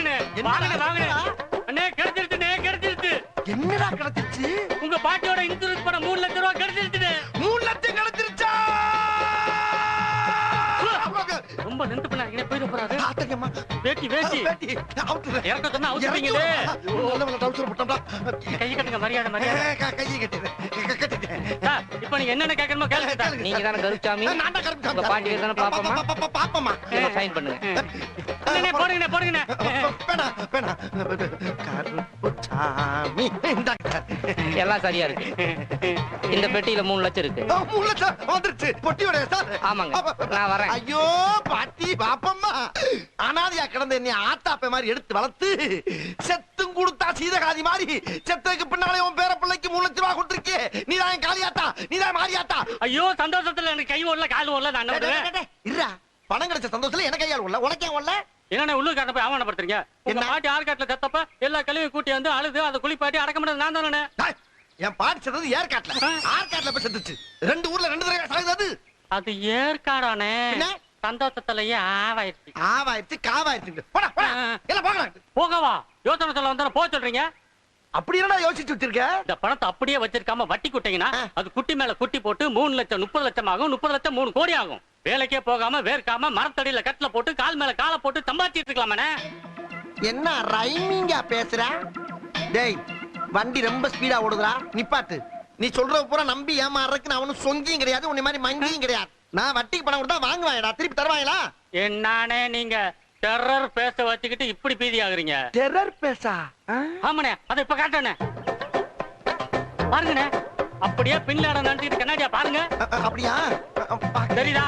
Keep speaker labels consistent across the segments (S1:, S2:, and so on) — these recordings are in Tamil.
S1: வாங்கண்ணே வாங்கண்ணே அண்ணே கிடைச்சிருச்சுண்ணே கிடைச்சிருச்சு.
S2: என்னடா கிடைச்சிருச்சு?
S1: உங்க பாட்டியோட இன்சூரன்ஸ் பணம் 3 லட்சம் ரூபாய் கிடைச்சிருச்சுண்ணே.
S2: 3 லட்சம் கிடைச்சிருச்சா?
S1: ரொம்ப நின்று பண்ணாங்க போயிட போறாரு.
S2: ஆத்தங்கம்மா
S1: வேட்டி வேட்டி
S2: அவுத்துற.
S1: இறக்க சொன்னா அவுத்துறீங்களே.
S2: நல்ல டவுசர் போட்டா.
S1: கை கட்டுங்க மரியாதை மரியாதை.
S2: கையை கட்டிட்டேன்.
S1: இப்போ நீங்க என்னென்ன கேட்கணுமோ கேளுங்க.
S3: நீங்க தானே கருப்சாமி?
S2: நான் தான் கருப்சாமி.
S3: உங்க பாட்டி தானே பாப்பமா?
S2: பாப்பமா.
S3: சைன் பண்ணுங்க.
S1: அண்ணே போடுங்கண்ணே போடுங்கண்ணே.
S2: பேனா பேனா கருப்சாமி.
S3: எல்லாம் சரியா இருக்கு. இந்த பெட்டியில 3 லட்சம் இருக்கு.
S2: 3 லட்சம் வந்துருச்சு. பொட்டியோட சார்.
S3: ஆமாங்க நான் வரேன்.
S2: ஐயோ பாட்டி பாப்பம்மா, அனாதையா கிடந்த என்னை ஆத்தாப்ப மாதிரி எடுத்து வளர்த்து செத்தும் கொடுத்தா சீதகாதி மாதிரி செத்துக்கு பின்னாலே உன் பேர பிள்ளைக்கு 3 லட்சம் ரூபாய் கொடுத்துருக்கே. நீதான் காளியாத்தா, நீதான் மாரியாத்தா.
S1: ஐயோ சந்தோஷத்துல எனக்கு கை ஓடல கால் ஓடல. நான்
S2: இருடா, பணம் கிடைச்ச சந்தோஷத்துல எனக்கு கையால் ஓடல, உனக்கே ஓடல.
S1: என்ன உள்ளூர்காரனை போய் அவமானப்படுத்துறீங்க? உங்க பாட்டி ஆற்காட்டுல செத்தப்ப எல்லா கழிவையும் கூட்டி வந்து அழுது அதை குளிப்பாட்டி அடக்க முடியாது நான் தானே.
S2: என் பாட்டி செத்தது ஏற்காட்டுல, ஆற்காட்டுல போய் செத்துச்சு. 2 ஊர்ல 2 தடவை சாகுது.
S1: அது ஏற்காடானே. சந்தோஷத்துலயே ஆவாயிருச்சு
S2: ஆவாயிருச்சு காவாயிருச்சு. போடா போடா எல்லாம் போகலாம்.
S1: போகவா? யோசனை சொல்ல வந்தா போக சொல்றீங்க.
S2: அப்படி என்னடா யோசிச்சு வச்சிருக்க?
S1: இந்த பணத்தை அப்படியே வச்சிருக்காம வட்டி குட்டிங்கன்னா அது குட்டி மேல குட்டி போட்டு 3 லட்சம் 30 லட்சம் ஆகும். 30 லட்சம் 3 கோடி ஆகும். வேலைக்கே போகாம வேர்க்காம மரத்தடியில கட்டில போட்டு கால் மேல காலை போட்டு சம்பாதிச்சிட்டு இருக்கலாமே.
S2: என்ன ரைமிங்கா பேசுற? டேய் வண்டி ரொம்ப ஸ்பீடா ஓடுதுடா, நிப்பாட்டு. நீ சொல்ற பூரா நம்பி ஏமாறதுக்கு நான் அவனும் சொங்கியும் கிடையாது, உன்னை மாதிரி மங்கியும் கிடையாது. நான் வட்டிக்கு பணம் கொடுத்தா வாங்குவாங்கடா, திருப்பி தருவாங்களா?
S1: என்னானே நீங்க டெரர் பேச வச்சுக்கிட்டு இப்படி பீதி ஆகுறீங்க?
S2: டெரர் பேசா?
S1: ஆமாண்ணே அதை இப்ப காட்டணே பாருங்கண்ணே. அப்படியே பின்லாட நினைச்சிட்டு கண்ணாடியா பாருங்க.
S2: அப்படியா?
S1: தெரியுதா?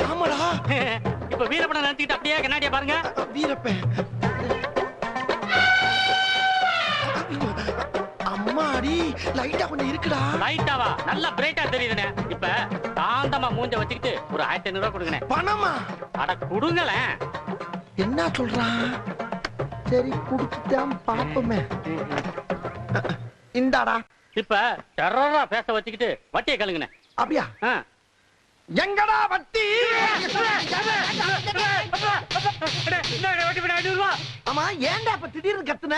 S2: ஆமாடா.
S1: இப்ப வீரப்பனை நினைச்சிட்டு அப்படியே கண்ணாடியா பாருங்க.
S2: வீரப்பன் அம்மாடி லைட்டா கொஞ்சம் இருக்குடா.
S1: லைட்டாவா? நல்லா பிரைட்டா தெரியுதுண்ணே. இப்ப காந்தமா மூஞ்ச வச்சுக்கிட்டு ஒரு 1500 ரூபாய் கொடுங்கண்ணே.
S2: பணமா?
S1: அட கொடுங்களேன்.
S2: என்ன சொல்றான்? சரி குடுத்துட்டான் பாப்போமே. இந்தாடா.
S1: இப்ப டெரரா பேச வச்சுக்கிட்டு வட்டியை கழுங்குண்ணே.
S2: அப்படியா? எங்கடா வட்டி? ஆமா ஏன்டா இப்ப திடீர்னு கத்துன?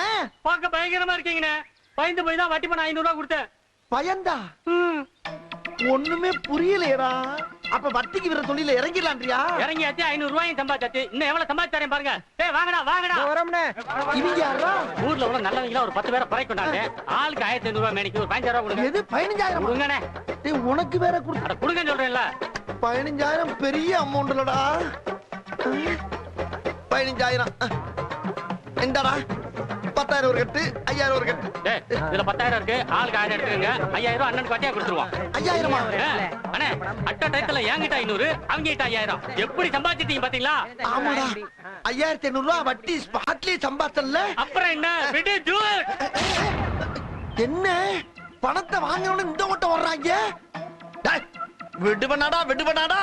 S1: பார்க்க பயங்கரமா இருக்கீங்கண்ணே. பயந்து போய் தான் வட்டி பணம் 500 ரூபாய் கொடுத்தேன்.
S2: பயந்தா? ஒண்ணுமே புரியலையடா. அப்ப வட்டிக்கு விர தொழில இறங்கிடலான்றியா?
S1: இறங்கியாச்சு 500 ரூபாயும் சம்பாதிச்சாச்சு. இன்னும் எவ்வளவு சம்பாதிச்சாரேன் பாருங்க. டேய் வாங்கடா வாங்கடா.
S2: இவங்க யாரா?
S1: ஊர்ல உள்ள நல்லவங்களா ஒரு 10 பேரை பறை கொண்டாங்க. ஆளுக்கு 1500 ரூபாய் மேனிக்கு ஒரு 15000 ரூபாய் கொடுங்க.
S2: எது 15000?
S1: கொடுங்கண்ணே.
S2: டேய் உனக்கு வேற குடு.
S1: அட கொடுங்கன்னு சொல்றேன்ல.
S2: 15000 பெரிய அமௌண்ட்லடா. 15000 இந்தாடா. 10000 ஒரு கட்டு, 5000 ஒரு கட்டு.
S1: டேய் இதுல 10000 இருக்கு. ஆளுக்கு 1000 எடுத்துக்கங்க. 5000 ரூபாய் அண்ணனுக்கு வட்டியா கொடுத்துருவான்.
S2: 5000மா?
S1: அண்ணே அட்ட டயத்துல என்கிட்ட 500, அவங்க கிட்ட 5000. எப்படி சம்பாதிச்சிட்டீங்க பாத்தீங்களா?
S2: ஆமாடா. 5500 ரூபாய் வட்டி ஸ்பாட்லயே சம்பாத்தல்ல.
S1: அப்புறம் என்ன விடு ஜூர்.
S2: என்ன பணத்தை வாங்கணும்னு இந்த ஓட்ட வர்றாங்க? டேய் விடுவனாடா விடுவனாடா.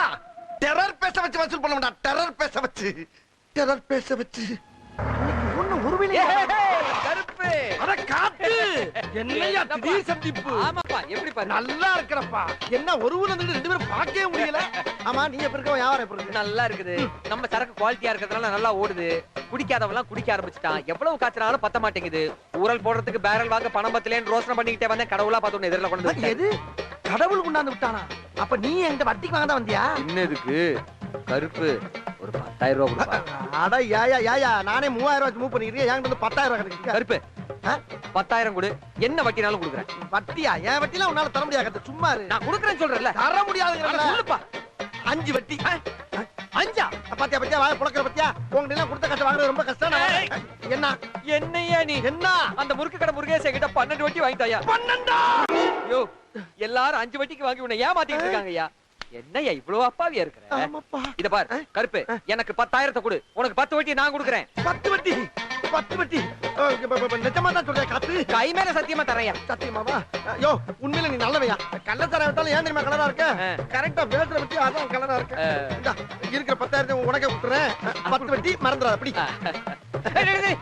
S2: டெரர் பேச வச்சு வசூல் பண்ண மாட்டா. டெரர் பேச வச்சு டெரர் பேச வச்சு ஒண்ணு ஒருவேளை
S4: கருப்பு
S2: அட காத்து என்னையா திடீர் சந்திப்பு?
S4: ஆமாப்பா எப்படி பாரு
S2: நல்லா இருக்கறப்பா. என்ன ஒரு ஊர்ல இருந்து 2 பேரும் பார்க்கவே முடியல. ஆமா நீ எப்ப இருக்க? வியாபாரம் எப்ப இருக்கு?
S4: நல்லா இருக்குது. நம்ம சரக்கு குவாலிட்டியா இருக்கிறதுனால நல்லா ஓடுது. குடிக்காதவெல்லாம் குடிக்க ஆரம்பிச்சிட்டான். எவ்வளவு காய்ச்சனாலும் பத்த மாட்டேங்குது. ஊரல் போடுறதுக்கு பேரல் வாங்க பணம் பத்தலேன்னு ரோசனை பண்ணிக்கிட்டே வந்தேன். கடவுளா பார்த்து எதிரில கொண்டு வந்து
S2: எது கடவுள் கொண்டாந்து விட்டானா? அப்ப நீ எங்க வட்டிக்கு வாங்க தான் வந்தியா?
S4: என்னதுக்கு கருப்பு ஒரு 10000 ரூபாய் கொடுப்பா.
S2: அட யாயா யாயா நானே 3000 ரூபாய் மூவ் பண்ணிக்கிறேன். என்கிட்ட வந்து 10000 ரூபாய் கிடைக்கு.
S4: கருப்பு 10000 கொடு. என்ன வட்டினாலும் கொடுக்குறேன்.
S2: வட்டியா? என் வட்டிலாம் உன்னால தர முடியாது. சும்மா இரு.
S4: நான் கொடுக்குறேன்னு சொல்றேன்ல.
S2: தர முடியாதுங்கறல.
S4: சொல்லுப்பா.
S2: 5 வட்டி.
S4: 5ஆ?
S2: பாத்தியா பாத்தியா வாய புளக்கற பாத்தியா? உங்க எல்லாம் கொடுத்த கட்ட வாங்குறது ரொம்ப கஷ்டம். என்ன
S4: என்னையா நீ?
S2: என்ன
S4: அந்த முறுக்கு கடை முருகேச கிட்ட 12 வட்டி வாங்கிட்டாயா?
S2: 12?
S4: ஐயோ எல்லாரும் 5 வட்டிக்கு வாங்கி உன்னை ஏமாத்திட்டு இருக்காங்கய்யா. என்னய்யா இவ்வளவு அப்பாவியா இருக்கிற?
S2: ஆமாப்பா.
S4: இத பாரு கருப்பு, எனக்கு 10000 கொடு. உனக்கு 10 வட்டி நான் கொடுக்குறேன்.
S2: 10 வட்டி 10 வட்டி நிஜமா தான் சொல்றேன் காத்து.
S4: கை மேல சத்தியமா தரையா?
S2: சத்தியமாவா? ஐயோ உண்மையில நீ நல்லவையா. கள்ளத்தர விட்டாலும் ஏன் தெரியுமா கலரா இருக்க? கரெக்டா பேசுற வட்டி அதான் கலரா இருக்க. இருக்கிற 10000 உனக்கே கொடுத்துறேன். 10 வட்டி மறந்துடாத. அப்படி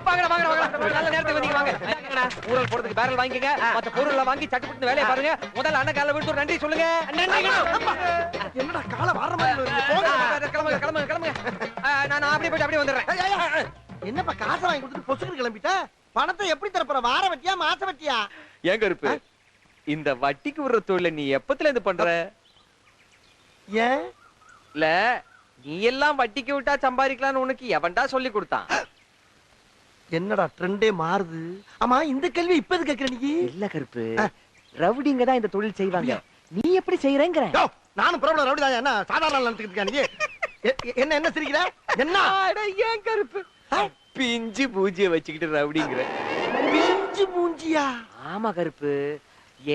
S4: வாங்கடா வாங்கடா வாங்கடா. நல்ல நேரத்துக்கு வந்தீங்க வாங்க. ஊரல் போறதுக்கு பேரல் வாங்கிக்கங்க. மத்த பொருள்ல வாங்கி சட்டுப்புட்டு வேலைய பாருங்க. முதல்ல அண்ணன் கால விட்டு நன்றி சொல்லுங்க.
S2: என்னடா கால வர்ற மாதிரி
S4: நான் அப்படியே போயிட்டு அப்படியே வந்துடுறேன்.
S2: ஏய், ஏய், ஏய், என்னப்பா காசை வாங்கி கொடுத்துட்டு பொசுக்கு கிளம்பிட்ட? பணத்தை எப்படி தரப்போற? வார வட்டியா மாச வட்டியா?
S4: ஏன் கருப்பு இந்த வட்டிக்கு விடுற தொழில நீ எப்பத்துல இருந்து பண்ற?
S2: ஏன்
S4: இல்ல நீ எல்லாம் வட்டிக்கு விட்டா சம்பாதிக்கலாம்னு உனக்கு எவன்டா சொல்லி கொடுத்தான்?
S2: என்னடா ட்ரெண்டே மாறுது. ஆமா இந்த கேள்வி இப்ப எது கேக்குற நீ?
S4: இல்ல கருப்பு, ரவுடிங்க தான் இந்த தொழில் செய்வாங்க, நீ எப்படி செய்யறேங்கிற?
S2: யோ, நானும் பிரபல ரவுடி தான். என்ன சாதாரண நினைச்சுக்கிட்டு இருக்கியா நீ? என்ன என்ன சிரிக்கிற? என்ன
S4: அட ஏன் கருப்பு பிஞ்சு பூஜ்ஜிய வச்சுக்கிட்டு ரவுடிங்கிற?
S2: பிஞ்சு மூஞ்சியா?
S4: ஆமா கருப்பு,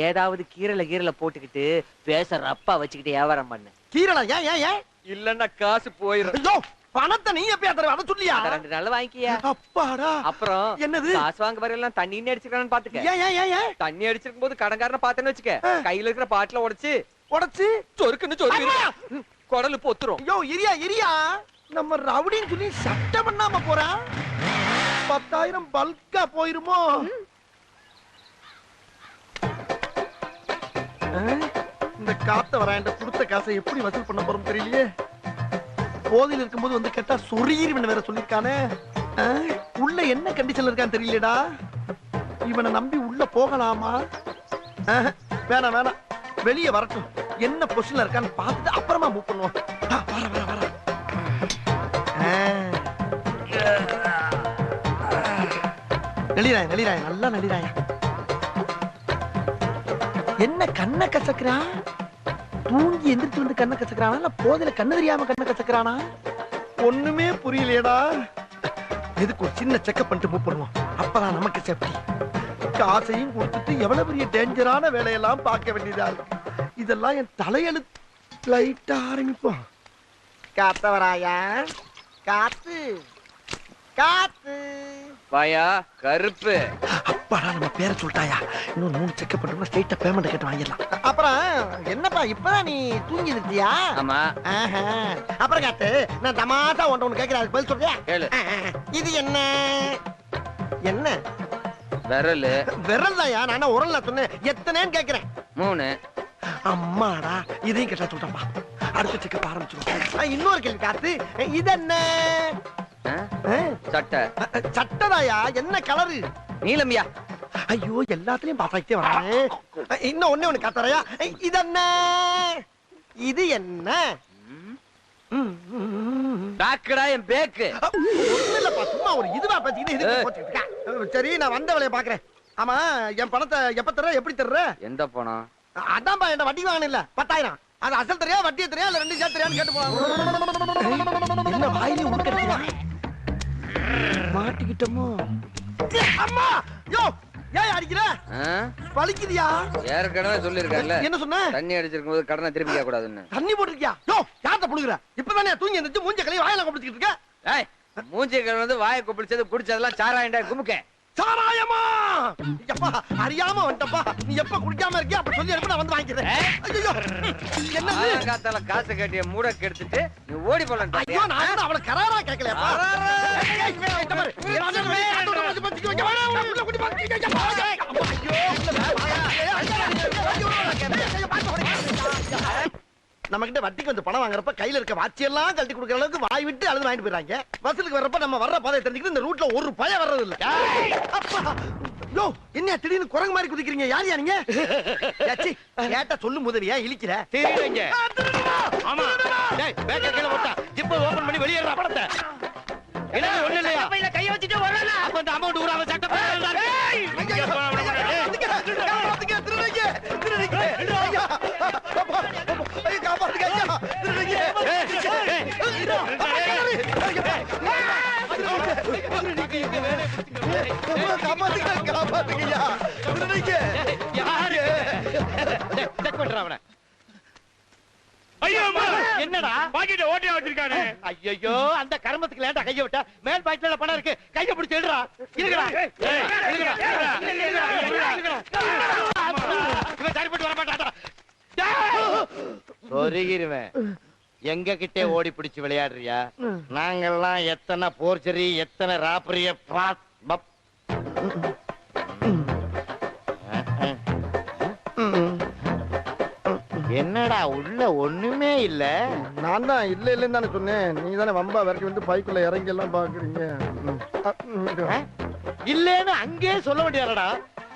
S4: ஏதாவது கீரல போட்டுக்கிட்டு பேச ரப்பா வச்சுக்கிட்டு வியாபாரம் பண்ணு.
S2: கீரடா? ஏன் ஏன் ஏன்?
S4: இல்லன்னா காசு போயிரும்.
S2: ஐயோ, பணத்தை நீ எப்பயா தருவ? அத சொல்லியா?
S4: அத 2 நாள்ல வாங்கிக்கியா.
S2: அப்பாடா.
S4: அப்புறம்
S2: என்னது?
S4: காசு வாங்க வரையெல்லாம் தண்ணி அடிச்சிருக்கானு பாத்துக்க.
S2: ஏன் ஏன் ஏன் ஏன்?
S4: தண்ணி அடிச்சிருக்கும் போது கடன்காரனை பார்த்தேன்னு வச்சுக்க, கையில இருக்கிற பாட்டில உடைச்சு
S2: உடைச்சு
S4: சொருக்குன்னு சொருக்கு குடலு பொத்துரும்.
S2: ஐயோ இரியா இரியா, நம்ம ரவுடின்னு சொல்லி சட்டம் பண்ணாம போறா. 10,000 பல்கா போயிருமோ? இந்த காத்த வராண்ட கொடுத்த காசை எப்படி வசூல் பண்ண போறோம் தெரியலையே. போதையில் இருக்கும்போது வந்து கேட்டா சொரீரிவன் வேற சொல்லிருக்கானே. உள்ள என்ன கண்டிஷன்ல இருக்கான்னு தெரியலடா. இவனை நம்பி உள்ள போகலாமா? வேணாம் வேணாம், வெளியே வரட்டும். என்ன பொசிஷன்ல இருக்கான்னு பார்த்துட்டு அப்புறமா மூவ் பண்ணுவோம். வர வர வர. நளிராய நளிராய, நல்லா நளிராய. என்ன கண்ணை கசக்குறா? தூங்கி எந்திரிச்சு வந்து கண்ணை கசக்குறானா, இல்ல போதையில கண்ணு தெரியாம கண்ணை கசக்குறானா? ஒண்ணுமே புரியலையேடா. எதுக்கு ஒரு சின்ன செக்அப் பண்ணிட்டு மூவ் பண்ணுவோம், அப்பதான் நமக்கு சேஃப்டி. காசையும் கொடுத்துட்டு எவ்வளவு பெரிய டேஞ்சரான வேலையெல்லாம் பார்க்க வேண்டியதா இருக்கு. இதெல்லாம் என் தலையெழுத்து. லைட்டா ஆரம்பிப்போம். காத்தவராயா, காத்து காத்து.
S4: வாயா கருப்பு.
S2: அப்பாடா, நம்ம பேரை சொல்லிட்டாயா? இன்னும் 3 செக்அப் பண்ணோம்னா ஸ்ட்ரைட்டா பேமெண்ட் கேட்டு வாங்கிடலாம். அப்புறம் என்னப்பா இப்பதான் நீ தூங்கி இருந்தியா?
S4: ஆமா.
S2: அப்புறம் காத்து, நான் தமாசா ஒன்று கேட்கிறேன், அதுக்கு பதில் சொல்றியா?
S4: கேளு.
S2: இது என்ன என்ன?
S4: விரல்.
S2: விரல் தாயா, நான் உரல்ல சொன்னேன். எத்தனைன்னு கேட்கிறேன்.
S4: 3.
S2: அம்மாடா, இதையும் கேட்டா சொல்றப்பா. அடுத்த செக்கப் ஆரம்பிச்சிடும். இன்னொரு கேள்வி காத்து, இது என்ன?
S4: சட்டை.
S2: சட்டதாயா? என்ன கலரு?
S4: நீலம்யா.
S2: ஐயோ, எல்லாத்துலயும் பாப்பாக்கிட்டே வரானே. இன்னும் ஒண்ணு காத்தறையா, இது என்ன? இது என்ன?
S4: பேக்குடா என் பேக்கு.
S2: ஒண்ணு இல்லப்பா, சும்மா ஒரு இதுவா பேசிக்கிட்டு இது போட்டுட்டு இருக்க. சரி, நான் வந்த வேலையை பாக்குறேன். ஆமா, என் பணத்தை எப்ப தர்ற, எப்படி தர்ற?
S4: எந்த பணம்?
S2: அதான்பா, என்ன வட்டி வாங்கணும் இல்ல 10,000. அது அசல் தெரியா வட்டியை தெரியா இல்ல 2 சேர்த்து தெரியான்னு கேட்டு போவாங்க. என்ன வாயிலே உட்கறியா? மாட்டிக்கிட்டோமோ? அம்மா, யோ ஏன் அடிக்கிற? வலிக்குதியா?
S4: ஏற்கனவே சொல்லிருக்கேன்ல,
S2: என்ன சொன்ன?
S4: தண்ணி அடிச்சிருக்கும் போது கடனை திருப்பி கேட்க கூடாதுன்னு.
S2: தண்ணி போட்டுருக்கியா? யோ, யார்ட்ட புடுங்குற? இப்பதானே தூங்கி எந்திரிச்சு மூஞ்ச கழுவி வாயில கொப்பிடிச்சிட்டு இருக்க.
S4: ஏய், மூஞ்சி கழுவுனது வாயை கொப்பிடிச்சது குடிச்சதெல்லாம் சாராயண்டா குமுக்க.
S2: சாராயமா? எப்பா, அறியாம வந்துட்டப்பா. நீ எப்ப குடிக்காம இருக்கியா அப்ப சொல்லி எடுத்து நான் வந்து வாங்கிக்கிறேன். ஐயோ, என்னது?
S4: காத்தால காசு கட்டிய மூட கெடுத்துட்டு நீ ஓடி போலாம்.
S2: ஐயோ, நான் அவள கராரா கேட்கலையாப்பா. நம்ம கிட்ட வட்டிக்கு வந்து பணம் வாங்குறப்ப கையில இருக்க வாட்சி எல்லாம் கழட்டி கொடுக்கற அளவுக்கு வாய் விட்டு அழுது வாங்கிட்டு போயிறாங்க. வசூலுக்கு வர்றப்ப நம்ம வர்ற பாதையை தெரிஞ்சுக்கிட்டு இந்த ரூட்ல ஒரு பய வர்றது இல்ல. அப்பா, யோ, என்ன திடீர்னு குரங்கு மாதிரி குதிக்கிறீங்க? யார் யாருங்க? கேட்டா சொல்லும் உதவியா இழிக்கிற?
S1: தெரியுங்க. ஆமா. டேய், பேக்க கீழ போட்டா ஜிப்ப ஓபன் பண்ணி வெளியேறா பணத்தை. என்ன ஒண்ணு இல்லையா?
S3: பையில கைய வச்சிட்டு வரல.
S1: அப்ப அந்த அமௌண்ட் ஊராவ சட்ட போறா. என்னடா பாக்கெட் ஓட்டியா வச்சிருக்கானே? ஐயோ, அந்த கர்மத்துக்கு லேட்டா கைய விட்டா மேல் பாக்கெட்ல பணம் இருக்கு. கைய பிடிச்சு எழுறா. இருக்குடா. இவன் சரிப்பட்டு வர மாட்டாடா. சொருகிருவேன். எங்க கிட்டே ஓடி பிடிச்சு விளையாடுறியா? நாங்கெல்லாம் எத்தனை போர்ச்சரி, எத்தனை ராப்பரிய
S5: என்னடா உள்ள ஒண்ணுமே இல்ல.
S2: நான் தான் இல்ல இல்லன்னு தானே சொன்னேன். நீ தானே வம்பா வரைக்கும் வந்து பைக்குள்ள இறங்கி எல்லாம் பாக்குறீங்க.
S5: இல்லன்னு அங்கே சொல்ல வேண்டியடா.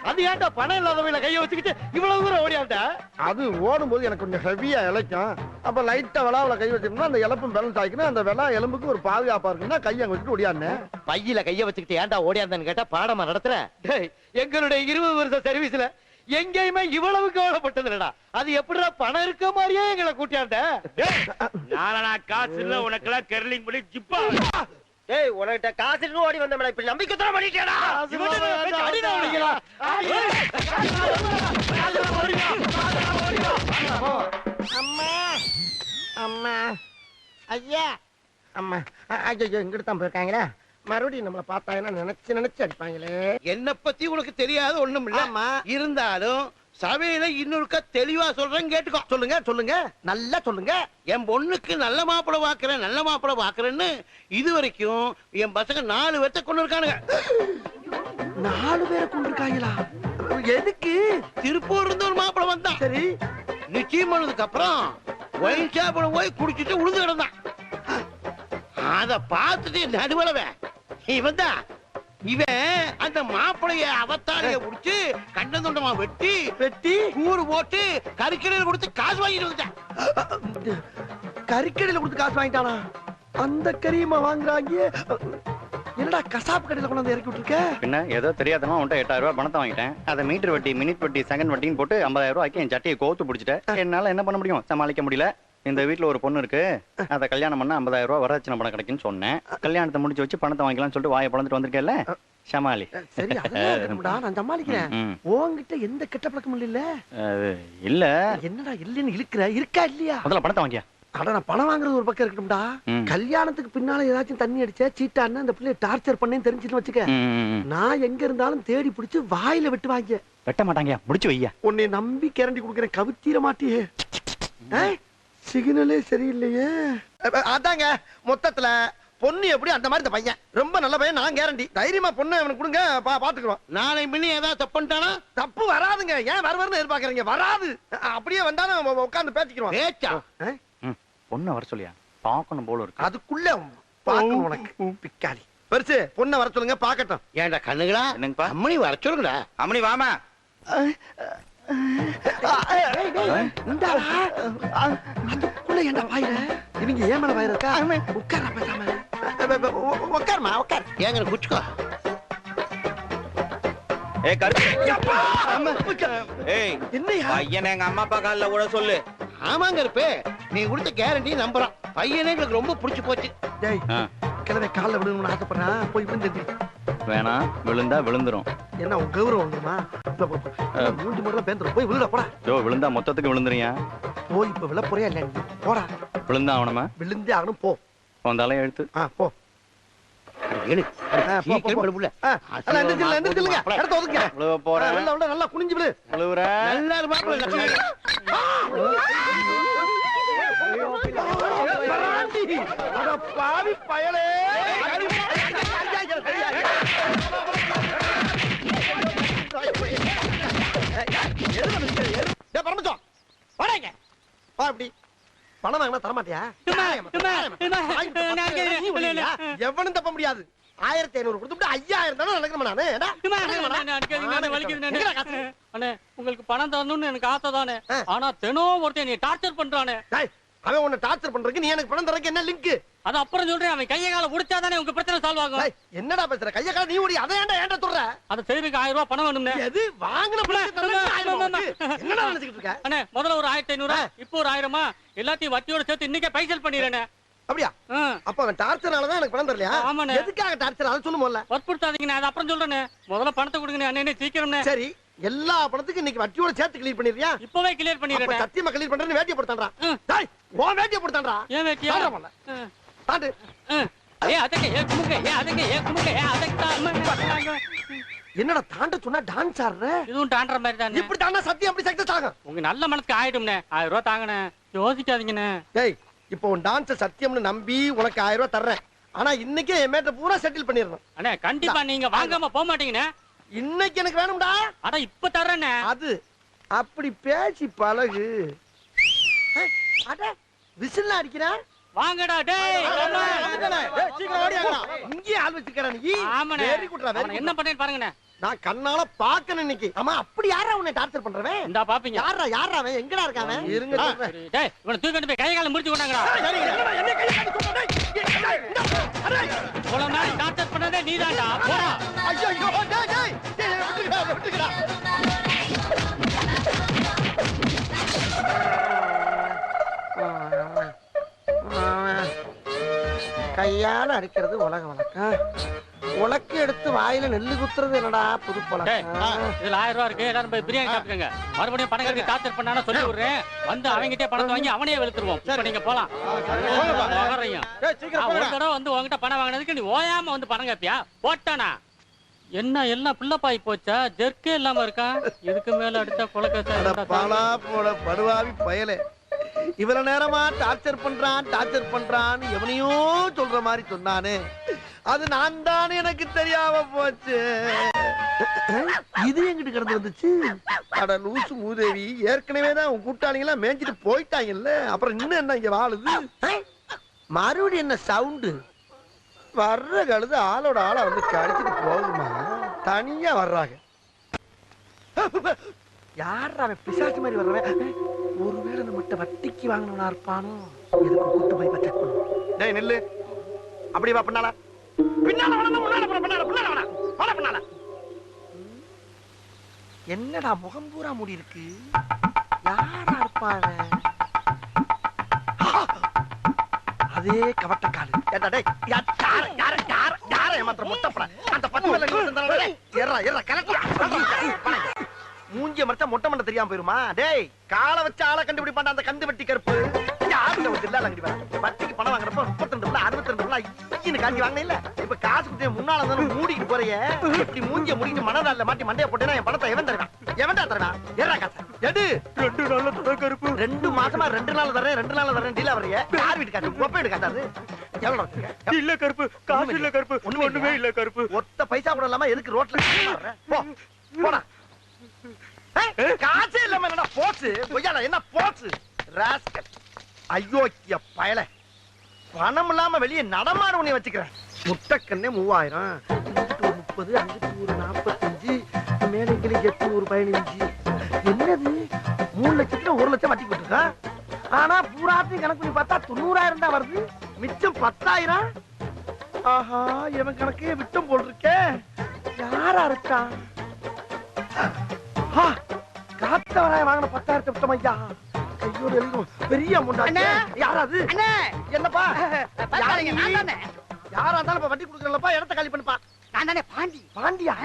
S5: அது ஏன்டா பணம் இல்லாதவங்கள கைய வச்சுக்கிட்டு இவ்வளவு தூரம் ஓடியாட்ட?
S2: அது ஓடும்போது எனக்கு கொஞ்சம் ஹெவியா இழைக்கும். அப்ப லைட்டா விளாவில கை வச்சோம்னா அந்த எலும்பும் பேலன்ஸ் ஆகிக்கணும். அந்த விளா எலும்புக்கு ஒரு பாதுகாப்பா இருக்குன்னா கையை அங்க வச்சுட்டு ஓடியானேன்.
S5: பையில கைய வச்சுக்கிட்டு ஏன்டா ஓடியாந்தன்னு கேட்டா பாடமா நடத்துற? டேய், எங்களுடைய 20 வருஷ சர்வீஸ்ல எங்கேயுமே இவ்வளவு கவலைப்பட்டது இல்லடா. அது எப்படிடா பணம் இருக்க மாதிரியே எங்களை கூட்டியாண்ட?
S6: நானா காசு இல்ல உனக்கெல்லாம் கெர்லிங் பண்ணி ஜிப்பா.
S5: ஏய், உனக்கிட்ட காசு இருந்து ஓடி வந்தோம்டா. இப்ப நம்பிக்கை தர பண்ணிட்டேடா.
S2: அம்மா அம்மா ஐயா அம்மா ஐயோ இங்கிட்டு தான் போயிருக்காங்களே. மறுபடியும் நம்மள பார்த்தாங்கன்னா நினைச்சு அடிப்பாங்களே.
S6: என்ன பத்தி உனக்கு தெரியாது ஒண்ணும் இல்ல.
S2: ஆமா.
S6: இருந்தாலும் சபையில இன்னொருக்க தெளிவா சொல்றேன் கேட்டுக்கோ.
S2: சொல்லுங்க சொல்லுங்க நல்லா சொல்லுங்க.
S6: என் பொண்ணுக்கு நல்ல மாப்பிளை பாக்குறேன்னு இது வரைக்கும் என் பசங்க 4 பேர்த்த கொண்டு இருக்கானுங்க.
S2: 4 பேரை கொண்டிருக்காங்களா? எதுக்கு?
S6: திருப்பூர் இருந்து ஒரு மாப்பிளை வந்தான்.
S2: சரி,
S6: நிச்சயம் பண்ணதுக்கு அப்புறம் ஒயின் ஷாப்ல போய் குடிச்சிட்டு உழுந்து கிடந்தான். அத பார்த்துட்டு நடுவலவன் இவன் தான். இவன் அந்த மாப்பிளைய அவத்தாரைய புடிச்சு கண்டந்துண்டமா வெட்டி கூறு போட்டு கறிக்கடையில கொடுத்து காசு வாங்கிட்டு வந்துட்டான்.
S2: கறிக்கடையில கொடுத்து காசு வாங்கிட்டானா? அந்த கறியுமா வாங்குறாங்க? என்னடா கசாப்பு கடையில கொண்டு வந்து இறக்கி விட்டுருக்க?
S1: பின்ன ஏதோ தெரியாதமா உன்ட்ட 8000 ரூபாய் பணத்தை வாங்கிட்டேன். அதை மீட்டர் வட்டி, மினிட் வட்டி, செகண்ட் வட்டின்னு போட்டு 50000 ரூபாய்க்கு என் சட்டையை கோத்து பிடிச்சிட்டேன். என்னால என்ன பண்ண முடியும்? சமாளிக்க முடியல. இந்த வீட்டுல ஒரு பொண்ணு இருக்கு, அதை கல்யாணம் பண்ணா 50000 ரூபாய் வரதட்சணை பணம் கிடைக்குன்னு சொன்னேன். கல்யாணத்தை முடிச்சு வச்சு பணத்தை வாங்கிக்கலாம்னு சொல்லிட்டு வாயை பிளந்துட்டு வந்திருக்கேன்ல, சமாளி.
S2: சரி, அதெல்லாம் இருக்கணும்டா, நான் சமாளிக்கிறேன். உன்கிட்ட எந்த கெட்ட பழக்கமும் இல்ல?
S1: இல்ல.
S2: என்னடா இல்லன்னு இழுக்கிற? இருக்கா இல்லையா?
S1: முதல்ல பணத்தை வாங்கியா.
S2: அட, நான் பணம் வாங்குறது ஒரு பக்கம் இருக்கணும்டா. கல்யாணத்துக்கு பின்னால ஏதாச்சும் தண்ணி அடிச்சா சீட்டான்னு அந்த பிள்ளைய டார்ச்சர் பண்ணேன்னு தெரிஞ்சுன்னு வச்சுக்க, நான் எங்க இருந்தாலும் தேடி பிடிச்சு வாயில வெட்டு வாங்க.
S1: வெட்ட மாட்டாங்க, முடிச்சு வையா.
S2: உன்னை நம்பி கேரண்டி கொடுக்குறேன், கவித்தீர மாட்டியே. சிக்னலே சரியில்லையே. அதாங்க மொத்தத்துல பொண்ணு எப்படி அந்த மாதிரி இந்த பையன் ரொம்ப நல்ல பையன். நான் கேரண்டி. தைரியமா பொண்ணு அவனுக்கு கொடுங்க, பாத்துக்குவோம்.
S6: நாளை முன்ன ஏதாவது தப்பு பண்ணிட்டானா?
S2: தப்பு வராதுங்க. ஏன் வருவாருன்னு எதிர்பார்க்கறீங்க? வராது. அப்படியே வந்தாலும் உட்கார்ந்து பேசிக்கிறோம்.
S6: பேச்சா?
S1: பொண்ணை வர சொல்லியா, பாக்கணும் போல இருக்கு.
S2: அதுக்குள்ள பாக்கணும் உனக்கு பிக்காளி. பெருசு பொண்ணை வர சொல்லுங்க, பாக்கட்டும்.
S6: ஏன்டா கண்ணுங்களா?
S1: என்னங்கப்பா?
S6: அம்மணி வர சொல்லுங்கடா.
S1: அம்மணி வாமா.
S2: அதுக்குள்ள ஏன்டா பாயிர? இவங்க ஏன் மேல பாயிர இருக்கா? உட்கார பேசாம. உட்காருமா, உட்கார்.
S6: ஏங்க குச்சுக்கோ.
S1: ஏய் கருப்பு.
S6: ஏய்,
S2: என்னையா?
S6: பையனை எங்க அம்மா அப்பா கால்ல விட சொல்லு. ஆமாங்க இருப்பே, நீ கொடுத்த கேரண்டி நம்புறான். பையனே எங்களுக்கு ரொம்ப பிடிச்சு போச்சு.
S2: டேய், கிழமை கால்ல விழுணும்னு ஆசைப்படுறான், போய் விழுந்து.
S1: வேணாம், விழுந்தா விழுந்துரும்.
S2: என்ன உன் கௌரவம் வந்துருமா? மூஞ்சி மட்டும் பேந்துரும். போய் விழுட போடா.
S1: ஜோ, விழுந்தா மொத்தத்துக்கு விழுந்துறியா?
S2: போய் இப்ப விழ போறியா இல்ல? போடா.
S1: விழுந்தா அவனமா
S2: விழுந்தே ஆகணும். போ.
S1: உன் தலையை எழுத்து.
S2: போ.
S6: ஏழு.
S2: சீக்கிரம் விழு. எந்திரிச்சிருங்க. இடத்த ஒதுங்க.
S1: விழுவ போறேன்.
S2: நல்லா குனிஞ்சு விழு.
S1: விழுவுற.
S6: நல்லா இருப்பாப்ல.
S2: பாவி பயலே. பணம் வாங்கினா தரமாட்டியா? எவனும் தப்ப முடியாது. 1500 கொடுத்துட்டு 5000 தானே நடக்கணும்.
S1: அண்ணே, உங்களுக்கு பணம் தரணும்னு எனக்கு ஆசை தானே. ஆனா தினம் ஒருத்தன் நீ டார்ச்சர் பண்றானே.
S2: அவன் உன்னை டார்ச்சர் பண்றதுக்கு நீ எனக்கு பணம் தரக்கு என்ன லிங்க்?
S1: அது அப்புறம் சொல்றேன். அவன் கையை கால உடைச்சாதானே உங்க பிரச்சனை சால்வ் ஆகும்.
S2: என்னடா பேசுற? கைய கால நீ ஓடி அதை ஏன்டா சொல்ற?
S1: அத செய்யறதுக்கு 1000 ரூபாய் பணம் வேணும்னே.
S2: எது வாங்குன பணத்துக்கு என்னடா நினைச்சிட்டு இருக்க?
S1: அண்ணே, முதல்ல ஒரு 1500, இப்போ ஒரு 1000, எல்லாத்தையும் வட்டியோட சேர்த்து இன்னைக்கே பைசல் பண்ணிடுறேனே.
S2: அப்படியா? அப்ப அவன் டார்ச்சர்னால தான் எனக்கு பணம் தரலையா?
S1: ஆமாண்ணே.
S2: எதுக்காக டார்ச்சர்? அதை சொல்லுமோல்ல.
S1: வற்புறுத்தாதீங்கண்ணே, அது அப்புறம் சொல்றேனே. முதல்ல பணத்தை கொடுங்கண்ணே. அண்ணே சீக்கிரம்ண்ணே.
S2: சரி, எல்லா பணத்துக்கும் இன்னைக்கு வட்டியோட சேர்த்து கிளியர் பண்ணிடுறியா?
S1: இப்பவே கிளியர் பண்ணிடுறேன்.
S2: சத்தியமா கிளியர் பண்றேன்னு வேட்டியை போட்டான்டா. டேய், உன் வேட்டியை போட்டான்டா.
S1: ஏன் வேட்டியா?
S2: தாண்டு. என்னடா தாண்ட சொன்னா டான்ஸ் ஆடுற?
S1: இதுவும் தாண்டற மாதிரி தானே.
S2: இப்படி தாண்டா சத்தியம் அப்படி சக்சஸ் ஆகும்.
S1: உங்க நல்ல மனசுக்கு ஆயிடும்னே. 1000 ரூபாய் தாங்கண்ணே, யோசிக்காதீங்கண்ணே.
S2: டேய், இப்போ உன் டான்ஸ் சத்தியம்னு நம்பி உனக்கு 1000 ரூபாய் தர்றேன். ஆனா இன்னைக்கே என் மேட்ட பூரா செட்டில் பண்ணிடணும்.
S1: அண்ணே, கண்டிப்பா நீங்க வாங்காம போக மாட்டீங்கண்ணே.
S2: இன்னைக்கு எனக்கு வேணும்டா.
S1: அட இப்ப தர்றேண்ணே.
S2: அது அப்படி பேசி பழகு. அட விசில் அடிக்கிறேன்.
S3: வாங்கடா டேய்
S2: சீக்கிரம் ஓடியாங்கடா. இங்கே ஆள் வச்சிருக்கடா நீ.
S3: ஆமாண்ணே.
S2: வெரி குட்ரா, வெரி
S3: என்ன பண்ணேன்னு பாருங்கண்ணே.
S2: நான் கண்ணால பாக்கணும் இன்னைக்கு. ஆமா அப்படி யாரா உன்னை டார்ச்சர் பண்றவன்?
S3: இந்தா பாப்பீங்க.
S2: யாரா அவன்? எங்கடா இருக்கான் அவன்? இருங்க சொல்றேன்.
S3: டேய் இவனை தூக்கிட்டு போய் கை கால முடிச்சு கொண்டாங்கடா.
S2: என்ன கை காட்டி சொல்றடா?
S3: இவ்வளவு நாள் டார்ச்சர் பண்ணதே நீதான்டா. போடா.
S2: ஐயோ டேய் விட்டுக்கடா. கையால அடிக்கிறது உலக வழக்கம். உலக்கு எடுத்து வாயில நெல்லு குத்துறது என்னடா புது
S3: டேய்,
S2: பழக்கம்.
S3: இதுல 1000 ரூபா இருக்கு. எல்லாரும் போய் பிரியாணி சாப்பிட்டுங்க. மறுபடியும் பணம் கட்டி டார்ச்சர் பண்ணானே சொல்லி விடுறேன். வந்து அவங்கிட்டே பணத்தை வாங்கி அவனே வெளுத்துருவோம். இப்ப நீங்க போலாம். வகரையும். ஒரு தடவை வந்து உங்ககிட்ட பணம் வாங்கினதுக்கு நீ ஓயாம வந்து பணம் கேப்பியா? போட்டானா? என்ன எல்லாம் பிள்ளைப்பாய் போச்சா? ஜெர்க்கே இல்லாம இருக்கான். இதுக்கு மேல அடிச்சா
S2: பாலா போட படுவாவி பயலே. இவ்வளவு நேரமா டார்ச்சர் பண்றான் எவனையோ சொல்ற மாதிரி சொன்னானே, அது நான் தானே எனக்கு தெரியாம போச்சு. இது எங்கிட்டு கிடந்து வந்துச்சு? அட லூசு மூதேவி, ஏற்கனவே தான் உன் கூட்டாளிங்க எல்லாம் மேய்ஞ்சிட்டு போயிட்டாங்கல்ல, அப்புறம் இன்னும் என்ன இங்க வாழுது? மறுபடியும் என்ன சவுண்டு? வர்ற கழுது ஆளோட ஆளை வந்து கடிச்சிட்டு போகுமா? தனியா வர்றாங்க. யாரா அவன் பிசாசு மாதிரி வர்றவன்? ஒருவேளை நம்மகிட்ட வட்டிக்கு வாங்கினவனா இருப்பானோ? எதுக்கு கூட்டு போய் செக் பண்ணுவோம். டேய் நெல்லு, அப்படி வா. பின்னால என்னடா முகம் பூரா மூடி இருக்கு? யாரா இருப்பான்? அதே கவட்டக்காலு. யார ஏமாத்திர மொட்டப்பட அந்த 10 பேர்ல நீ இருந்தானே. ஏறா கலெக்ட் மூஞ்சிய மறைச்சா மொட்டை மண்டை தெரியாம போயிருமா? டேய் காலை வச்சு ஆளை கண்டுபிடிப்பாண்டா அந்த கந்து வெட்டி கருப்பு. யாருல ஒரு இல்ல அங்கடி வர வட்டிக்கு பணம் வாங்குறப்ப 32 62 காஞ்சி வாங்கின இல்ல. இப்ப காசு கொடுத்து முன்னால வந்து மூடிட்டு போறிய. இப்படி மூஞ்சிய முடிட்டு மனதால மாட்டி மண்டைய போட்டேன்னா என் பணத்தை எவன் தருவான்? எவன்டா தருவான்? ஏறா காசு எடு. 2 நாள்ல தர கருப்பு. 2 மாசமா 2 நாள் தரேன் 2 நாள் தரேன் டீலா வரைய. யார் வீட்டு காசு? ஒப்ப வீட்டு காசு. எவ்வளவு
S6: இல்ல கருப்பு, காசு இல்ல கருப்பு, ஒண்ணுமே இல்ல கருப்பு.
S2: ஒத்த பைசா கூட இல்லாம எதுக்கு ரோட்ல போ போடா. காசே இல்லாம என்னடா போச்சு? கொய்யால என்ன போச்சு? ராஸ்கல் ஐயோக்கிய பயல. பணம் இல்லாம வெளியே நடமாட உன்னை வச்சுக்கிறேன். முட்டைக்கண்ணே 3000, 30, 5 45, மேலே கிளி 8 15. என்னது 3 லட்சத்துல 1 லட்சம் வட்டி போட்டுருக்கா? ஆனா பூராத்தையும் கணக்கு பண்ணி பார்த்தா 90,000 தான் வருது. மிச்சம் 10,000. ஆஹா, இவன் கணக்கே விட்டம் போல் இருக்கே. யாரா இருக்கா? காத்தவராய வாங்கின 10,000 விட்டம் ஐயா. ஐயோ பெரிய முண்டா. யாராது? என்னப்பா? யாரா இருந்தாலும் இப்ப வட்டி கொடுக்கறப்பா இடத்த காலி பண்ணுப்பா.
S7: நான் தானே பாண்டி.
S2: பாண்டியா?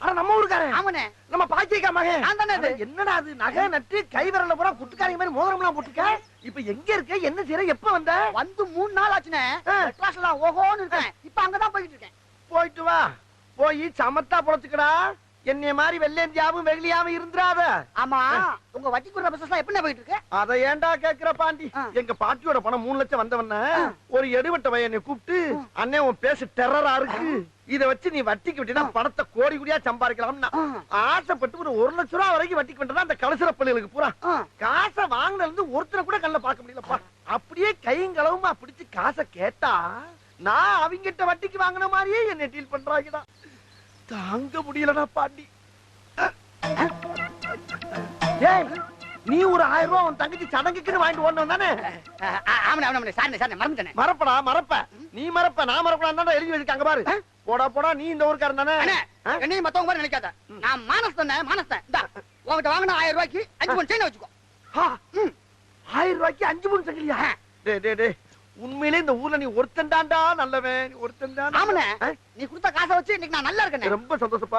S2: ஆனா நம்ம ஊருக்காரன்.
S7: ஆமாண்ணே.
S2: நம்ம பாக்கியக்கா மகன்.
S7: நான் தானே அது.
S2: என்னடா அது நகை நட்டு கை விரல்ல பூரா குட்டுக்காரங்க மாதிரி மோதிரம் எல்லாம் போட்டுக்க. இப்ப எங்க இருக்க? என்ன செய்யற? எப்ப வந்த?
S7: வந்து 3 நாள் ஆச்சுனே. கிளாஸ்ல ஓஹோன்னு இருக்கேன். இப்ப அங்கதான் போயிட்டு இருக்கேன்.
S2: போயிட்டு வா. போய் சமத்தா பொழைச்சுக்கடா. என்னைய மாதிரி வெள்ளேந்தியாவும் வெகுளியாவும் இருந்துராத.
S7: ஆமா, உங்க வட்டி குடுற பிசினஸ் எப்படி போயிட்டு இருக்கு?
S2: அத ஏன்டா கேக்குற பாண்டி? எங்க பாட்டியோட பணம் 3 லட்சம் வந்தவன ஒரு எடுவட்ட பையனை கூப்பிட்டு, அண்ணே உன் பேச டெரரா இருக்கு, இத வச்சு நீ வட்டிக்கு விட்டீங்கன்னா பணத்தை கோடி கோடியா சம்பாதிக்கலாம்னா ஆசைப்பட்டு ஒரு 1 லட்சம் ரூபாய் வரைக்கும் வட்டிக்கு விட்டா அந்த கலசர பிள்ளைகளுக்கு பூரா காசை வாங்கினதுல இருந்து ஒருத்தரை கூட கண்ணில் பார்க்க முடியலப்பா. அப்படியே கையும் களவுமா பிடிச்சு காசை கேட்டா நான் அவங்கிட்ட வட்டிக்கு வாங்கின மாதிரியே என்னை டீல் பண்றாங்கடா. தாங்க முடியலடா பாண்டி. ஏய், நீ ஒரு 1000 ரூபாய் உன் தங்கச்சி சடங்குக்குன்னு வாங்கிட்டு ஓடணும் தானே?
S7: ஆமாண்ணே சார் மறந்துட்டேனே.
S2: மறப்படா மறப்ப. நீ மறப்ப நான் மறப்படா எழுதி வச்சிருக்காங்க பாரு. போடா போடா, நீ இந்த ஊருக்காரன் தானே?
S7: என்னையும் மத்தவங்க மாதிரி நினைக்காத. நான் மானஸ்தன். இந்தா உங்ககிட்ட வாங்கின 1000 ரூபாய்க்கு 5 பவுன் செயின் வச்சுக்கோ.
S2: 1000 ரூபாய்க்கு 5 பவுன் சங்கிலியா? டே உண்மையிலே இந்த ஊர்ல நீ ஒருத்தன்டாண்டா நல்லவன். ஒருத்தன்டாண்டா.
S7: ஆமாண்ணே, நீ கொடுத்த காசை வச்சு இன்னைக்கு நான் நல்லா இருக்கேன்.
S2: ரொம்ப சந்தோஷப்பா.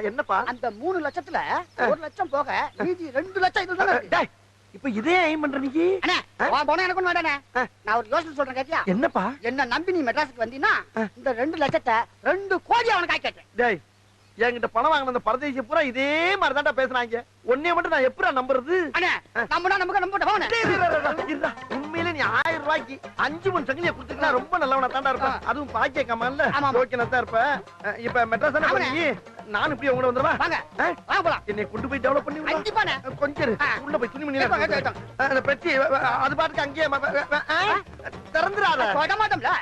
S2: என்னப்பா
S7: அந்த 3 லட்சத்துல 1 லட்சம் போக மீதி 2 லட்சம் இதுதானே இருக்கு.
S2: இப்ப இதே ஐம் பண்ற நீ?
S7: அண்ணே, உன் பணம் எனக்கு ஒண்ணு வேண்டானே. நான் ஒரு யோசனை சொல்றேன் கேட்டியா?
S2: என்னப்பா?
S7: என்ன நம்பி நீ மெட்ராஸுக்கு வந்தீன்னா இந்த 2 லட்சத்தை 2 கோடி அவனுக்கு ஆக்கிட்டேன்.
S2: டேய், என்கிட்ட பணம் வாங்கின அந்த பரதேசி பூரா இதே மாதிரி தான்டா பேசுறாங்க. உன்னைய மட்டும் நான் எப்படா நம்புறது?
S7: அண்ணே, நம்புனா நம்பிட்டு போனே.
S2: உண்மையிலே நீ 1000 ரூபாய்க்கு 5 பவுன் சங்கிலியை கொடுத்துட்டா ரொம்ப நல்லவனா தாண்டா இருப்ப. அதுவும் பாக்கிய கமால்ல ஓகேனா தான் இருப்ப. இப்ப மெட்ராஸ் தானே போறீங்க? நான் இப்படி உங்களை வந்துடுவா
S7: வாங்க வாங்க போலாம்
S2: என்னை கொண்டு போய் டெவலப் பண்ணி விடுவா.
S7: கண்டிப்பாண்ணே.
S2: கொஞ்சம் இரு. உள்ள போய் துணிமணி
S7: கேட்டோம், கேட்டோம்.
S2: அந்த பெட்டி அது பாட்டுக்கு அங்கேயே திறந்துடாத.
S7: விட மாட்டோம்ல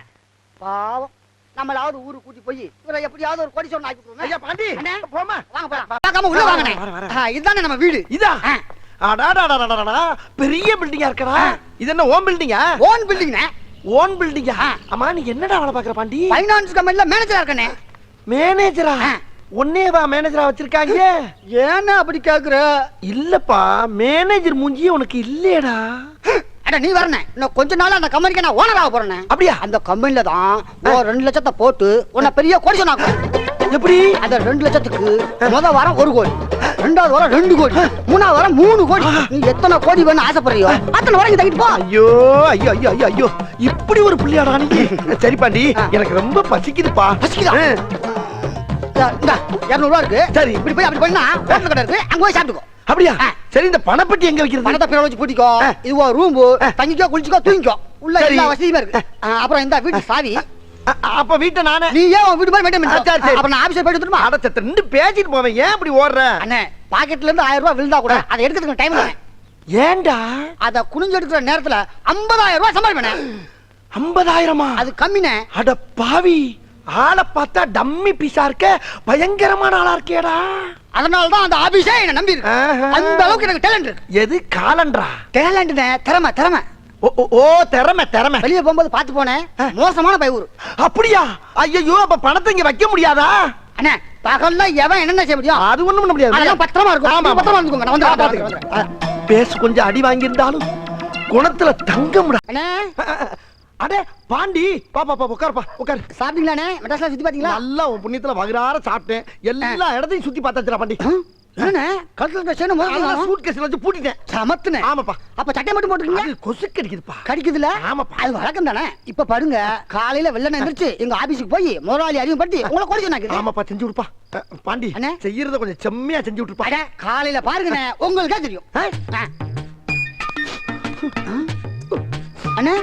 S7: பாவம் நம்மளாவது ஊருக்கு கூட்டி போய் இவரை எப்படியாவது ஒரு கோடி சொன்ன ஆக்கி விட்டுருவோமே.
S2: ஐயா பாண்டி
S7: அண்ணே.
S2: போமா
S7: வாங்க போலாம் பார்க்காம உள்ள வாங்கண்ணே. இதுதானே நம்ம வீடு.
S2: இதா
S7: ஆ.
S2: அடாடாடாடாடா பெரிய பில்டிங்கா இருக்கடா. இது என்ன ஓன் பில்டிங்கா?
S7: ஓன் பில்டிங்ண்ணே.
S2: ஓன் பில்டிங்கா? அம்மா நீ என்னடா வேலை பாக்குற பாண்டி?
S7: ஃபைனான்ஸ் கம்பெனில மேனேஜரா இருக்கனே.
S2: மேனேஜரா? ஒன்னேவா மேனேஜரா வச்சிருக்காங்க?
S7: ஏன்னா அப்படி கேக்குற?
S2: இல்லப்பா மேனேஜர் மூஞ்சியே உனக்கு இல்லையடா.
S7: அட நீ வரனே. இன்னும் கொஞ்ச நாள் அந்த கம்பெனிக்கு நான் ஓனர் ஆக போறேனே.
S2: அப்படியா?
S7: அந்த கம்பெனில தான் ஒரு 2 லட்சத்தை போட்டு உன்னை பெரிய கோடி சொன்னாங்க.
S2: எப்படி?
S7: அந்த 2 லட்சத்துக்கு முத வாரம் 1 கோடி, 2வது வாரம் 2 கோடி, 3வது வாரம் 3 கோடி. நீ எத்தனை கோடி வேணும் ஆசைப்படுறியோ அத்தனை வரைக்கும் தங்கிட்டு போ.
S2: ஐயோ ஐயோ ஐயோ ஐயோ ஐயோ இப்படி ஒரு புள்ளியாடா நீ. சரி பாண்டி எனக்கு ரொம்ப பசிக்குதுப்பா.
S7: பசிக்குதா? இந்த 200 ரூபா இருக்கு.
S2: சரி.
S7: இப்படி போய் அப்படி பண்ணா ஹோட்டல் கடை இருக்கு, அங்க போய் சாப்பிட்டுக்கோ.
S2: அப்படியா? சரி இந்த பணப்பட்டி எங்க வைக்கிறது?
S7: பணத்தை பேர வச்சு பூட்டிக்கோ. இது ஒரு ரூம், தங்கிக்கோ, குளிச்சுக்கோ, தூங்கிக்கோ. உள்ள
S2: சரி.
S7: எல்லா வசதியுமே இருக்கு. அப்புறம் இந்த வீட்டு சாவி.
S2: அப்ப வீட்டை நானே
S7: நீ ஏன் உன் வீட்டு மாதிரி மெயின்டைன்
S2: சரி,
S7: பண்ணு.
S2: சரி.
S7: அப்புறம் நான் ஆபீஸ்ல போயிட்டு வந்துருமா?
S2: அடச்சத்த ரெண்டு பேசிட்டு போவேன். ஏன் இப்படி ஓடுற?
S7: அண்ணே பாக்கெட்ல இருந்து 1000 ரூபாய் விழுந்தா கூட அதை எடுக்கிறதுக்கு டைம் இல்லை.
S2: ஏன்டா?
S7: அதை குனிஞ்சு எடுக்கிற நேரத்துல 50000 ரூபாய் சம்பாதிப்பேன்.
S2: 50,000?
S7: அது கம்மினே.
S2: அட பாவி, ஆளை பார்த்தா டம்மி பீஸா இருக்க, பயங்கரமான ஆளா இருக்கேடா.
S7: அதனால தான் அந்த ஆபீஸே என்ன நம்பி இருக்கு.
S2: ஆஹா.
S7: அந்த அளவுக்கு எனக்கு டேலண்ட் இருக்கு.
S2: எது காலன்றா?
S7: டேலண்ட்னே திறமை திறமை.
S2: ஓ ஓ, ஓ திறமை திறமை.
S7: வெளியே போகும்போது பார்த்து போனேன், மோசமான பையூர்.
S2: அப்படியா? ஐயோ அப்ப பணத்தை இங்க வைக்க முடியாதா?
S7: அண்ணே பகல்ல எவன் என்னென்ன செய்ய முடியும்?
S2: அது ஒண்ணும் பண்ண முடியாது.
S7: அதெல்லாம் பத்திரமா இருக்கும்.
S2: ஆமா,
S7: நீங்க பத்திரமா இருந்துக்கோங்க. நான் வந்து பாத்துக்கிறேன்.
S2: பேசு கொஞ்சம் அடி வாங்கியிருந்தாலும் குணத்துல தங்க முடியாது.
S7: அண்ணே
S2: அடே பாண்டி பாப்பா பாப்பா உட்காருப்பா உட்காரு.
S7: சாப்பிட்டீங்களாண்ணே? மெட்ராஸ்ல சுத்தி பாத்தீங்களா?
S2: நல்லா உன் புண்ணியத்துல வகுறார சாப்பிட்டேன். எல்லா இடத்தையும் சுத்தி பார்த்தாச்சுடா பாண்டி.
S7: என்னண்ணே கழுத்துல சென்னு மோதிரம்
S2: சூட் கேஸ்ல வச்சு பூட்டிட்டேன்.
S7: சமத்துனே.
S2: ஆமாப்பா.
S7: அப்ப சட்டை மட்டும் போட்டுக்கீங்க.
S2: அது கொசு கடிக்குதுப்பா.
S7: கடிக்குதுல?
S2: ஆமாப்பா.
S7: அது வழக்கம் தானே. இப்ப பாருங்க, காலையில வெள்ளன எந்திரிச்சு எங்க ஆபீஸுக்கு போய் முதலாளி அறிமுகப்படுத்தி உங்களை கோடி சொன்னாங்க.
S2: ஆமாப்பா செஞ்சு விடுப்பா. பாண்டி
S7: அண்ணே.
S2: செய்யறத கொஞ்சம் செம்மையா செஞ்சு விட்டுருப்பா.
S7: அட காலையில பாருங்கண்ணே, உங்களுக்கே தெரியும். அண்ணே